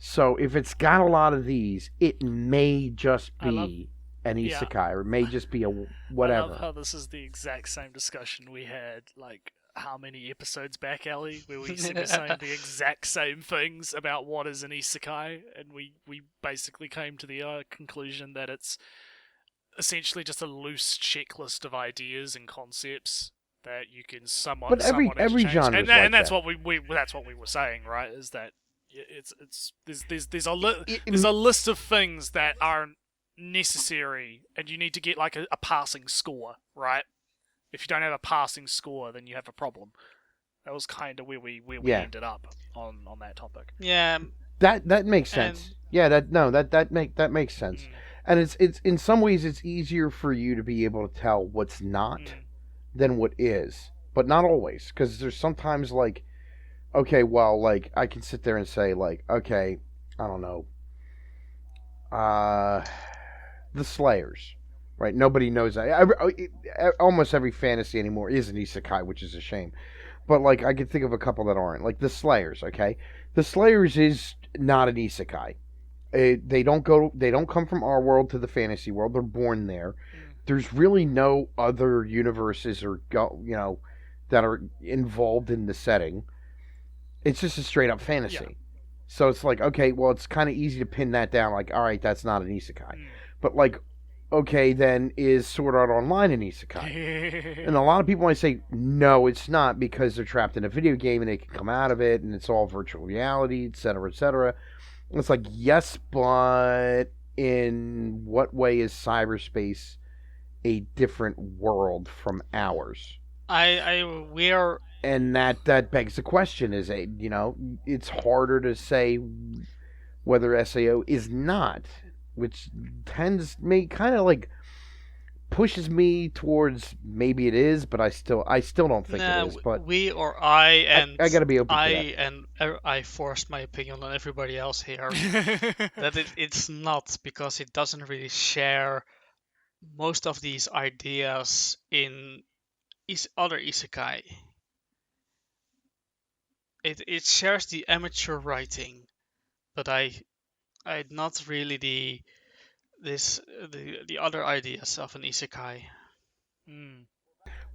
So if it's got a lot of these, it may just be an isekai, or it may just be a whatever. I love how this is the exact same discussion we had, like, how many episodes back, Ellie, where we were saying the exact same things about what is an isekai, and we basically came to the conclusion that it's essentially just a loose checklist of ideas and concepts that you can somewhat. But every genre, and that's what we that's what we were saying, right? Is that there's a list of things that aren't necessary, and you need to get like a passing score, right? If you don't have a passing score, then you have a problem. That was kind of where we ended up on that topic. Yeah, that makes sense. That makes sense. And it's in some ways it's easier for you to be able to tell what's not than what is, but not always, because there's sometimes like, okay, well, like I can sit there and say like, okay, I don't know, the Slayers, right? Nobody knows that. Almost every fantasy anymore is an isekai, which is a shame. But like I can think of a couple that aren't, like the Slayers. Okay, the Slayers is not an isekai. They don't come from our world to the fantasy world. They're born there. There's really no other universes or that are involved in the setting. It's just a straight up fantasy. Yeah. So it's like, okay, well, it's kind of easy to pin that down. Like, all right, that's not an isekai. But like, okay, then is Sword Art Online an isekai? And a lot of people might say, no, it's not, because they're trapped in a video game and they can come out of it, and it's all virtual reality, etc., etc. It's like, yes, but in what way is cyberspace a different world from ours? We are, and that begs the question: is it's harder to say whether SAO is not, which kind of like pushes me towards maybe it is, but I still don't think it is. But I gotta be open to that. And I forced my opinion on everybody else here that it's not, because it doesn't really share most of these ideas in other isekai. It shares the amateur writing, but I not really the other ideas of an isekai.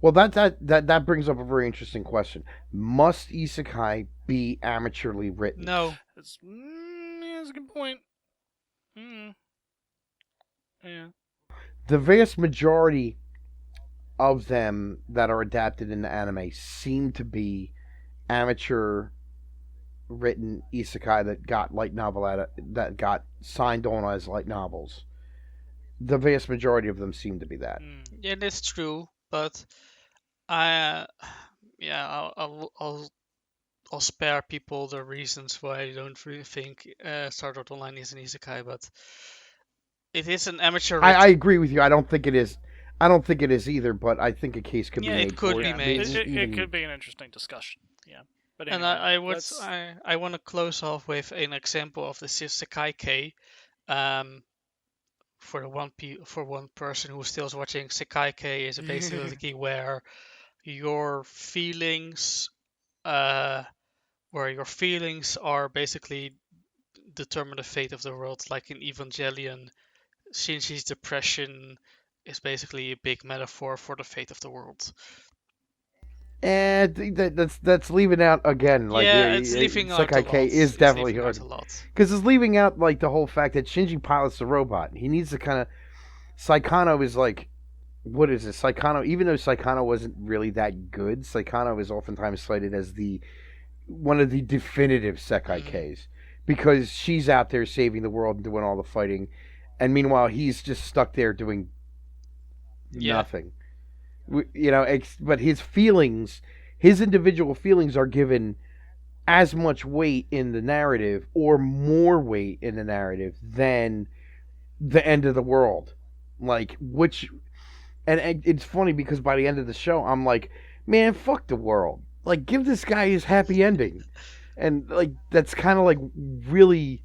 Well, that brings up a very interesting question. Must isekai be amateurly written? No. That's a good point. Yeah. The vast majority of them that are adapted into anime seem to be amateur written isekai that got light novel that got signed on as light novels. The vast majority of them seem to be that. Yeah, that's true, but I'll spare people the reasons why I don't really think Sword Art Online is an isekai, but it is an amateur. I agree with you. I don't think it is. I don't think it is either, but I think a case could be made. It could be made. It could be an interesting discussion. Yeah. But anyway, and I want to close off with an example of the Sekai-Kei. For one person who's still watching, Sekai-Kei is basically where your feelings are basically determine the fate of the world. Like in Evangelion, Shinji's depression is basically a big metaphor for the fate of the world. That's leaving out again. Like, yeah, it's leaving out a Sekai lot. K is It's definitely leaving out hard a lot. because it's leaving out like the whole fact that Shinji pilots the robot. He needs to kind of. Saikano is like, what is it? Saikano, even though Saikano wasn't really that good, Saikano is oftentimes cited as one of the definitive Sekai Ks because she's out there saving the world and doing all the fighting, and meanwhile he's just stuck there doing nothing. But his feelings, his individual feelings, are given as much weight in the narrative or more weight in the narrative than the end of the world. Like, and it's funny because by the end of the show, I'm like, man, fuck the world. Like, give this guy his happy ending. And, like, that's kind of, like, really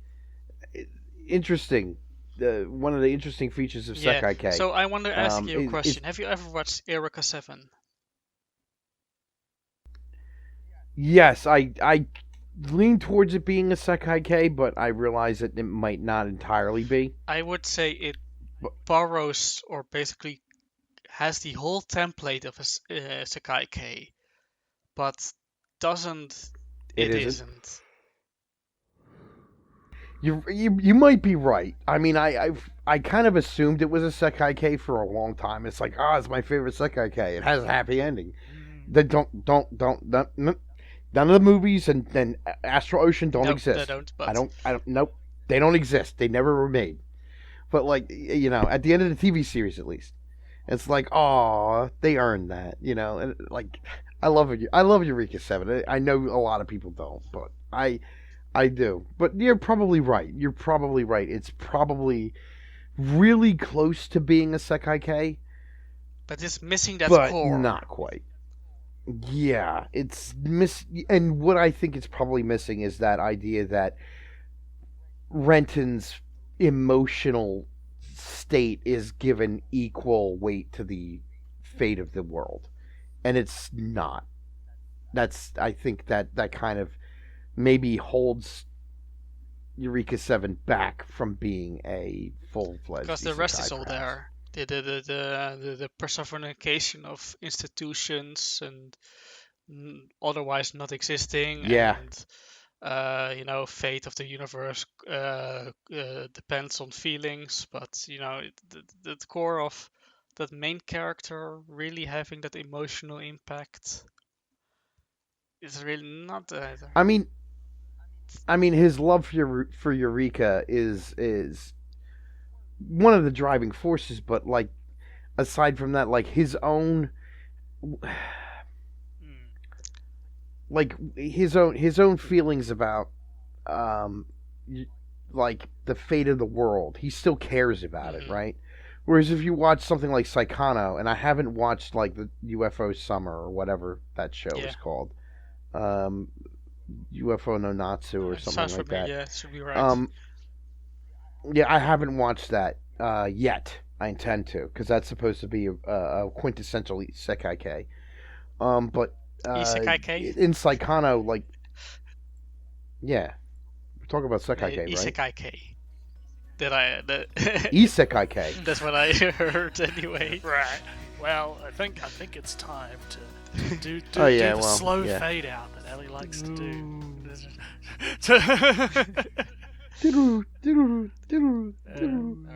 interesting. One of the interesting features of Sekai K. So I want to ask you a question. Have you ever watched Eureka 7? Yes, I lean towards it being a Sekai K, but I realize that it might not entirely be. I would say it borrows or basically has the whole template of a Sekai K, but doesn't. It isn't. You might be right. I mean, I kind of assumed it was a Sekai K for a long time. It's like, it's my favorite Sekai K. It has a happy ending. Don't none of the movies and Astral Ocean don't exist. They don't. But... I don't. Nope. They don't exist. They never were made. But like, at the end of the TV series, at least, it's like, they earned that. And like, I love it. I love Eureka 7. I know a lot of people don't, but I do. But you're probably right. It's probably really close to being a Sekai K. But it's missing that but core. Not quite. Yeah, it's and what I think it's probably missing is that idea that Renton's emotional state is given equal weight to the fate of the world. And it's not. I think that kind of maybe holds Eureka 7 back from being a full-fledged because the rest is all perhaps. there. The personification of institutions and otherwise not existing. Yeah. And fate of the universe depends on feelings, but the core of that main character really having that emotional impact is really not there. I mean, his love for Eureka is one of the driving forces, but like aside from that, like his own, like his own feelings about like the fate of the world, he still cares about it, right? Whereas if you watch something like Saikano, and I haven't watched like the UFO Summer or whatever that show is called, UFO no Natsu or something like that. Yeah, it should be right. Yeah, I haven't watched that yet. I intend to, because that's supposed to be a quintessential Isekai K. But Isekai K? In Saikano, like, yeah, we're talking about Sekai K, right? Isekai K. Isekai K. That's what I heard anyway. Right. Well, I think it's time to do the slow fade out that Ellie likes to do.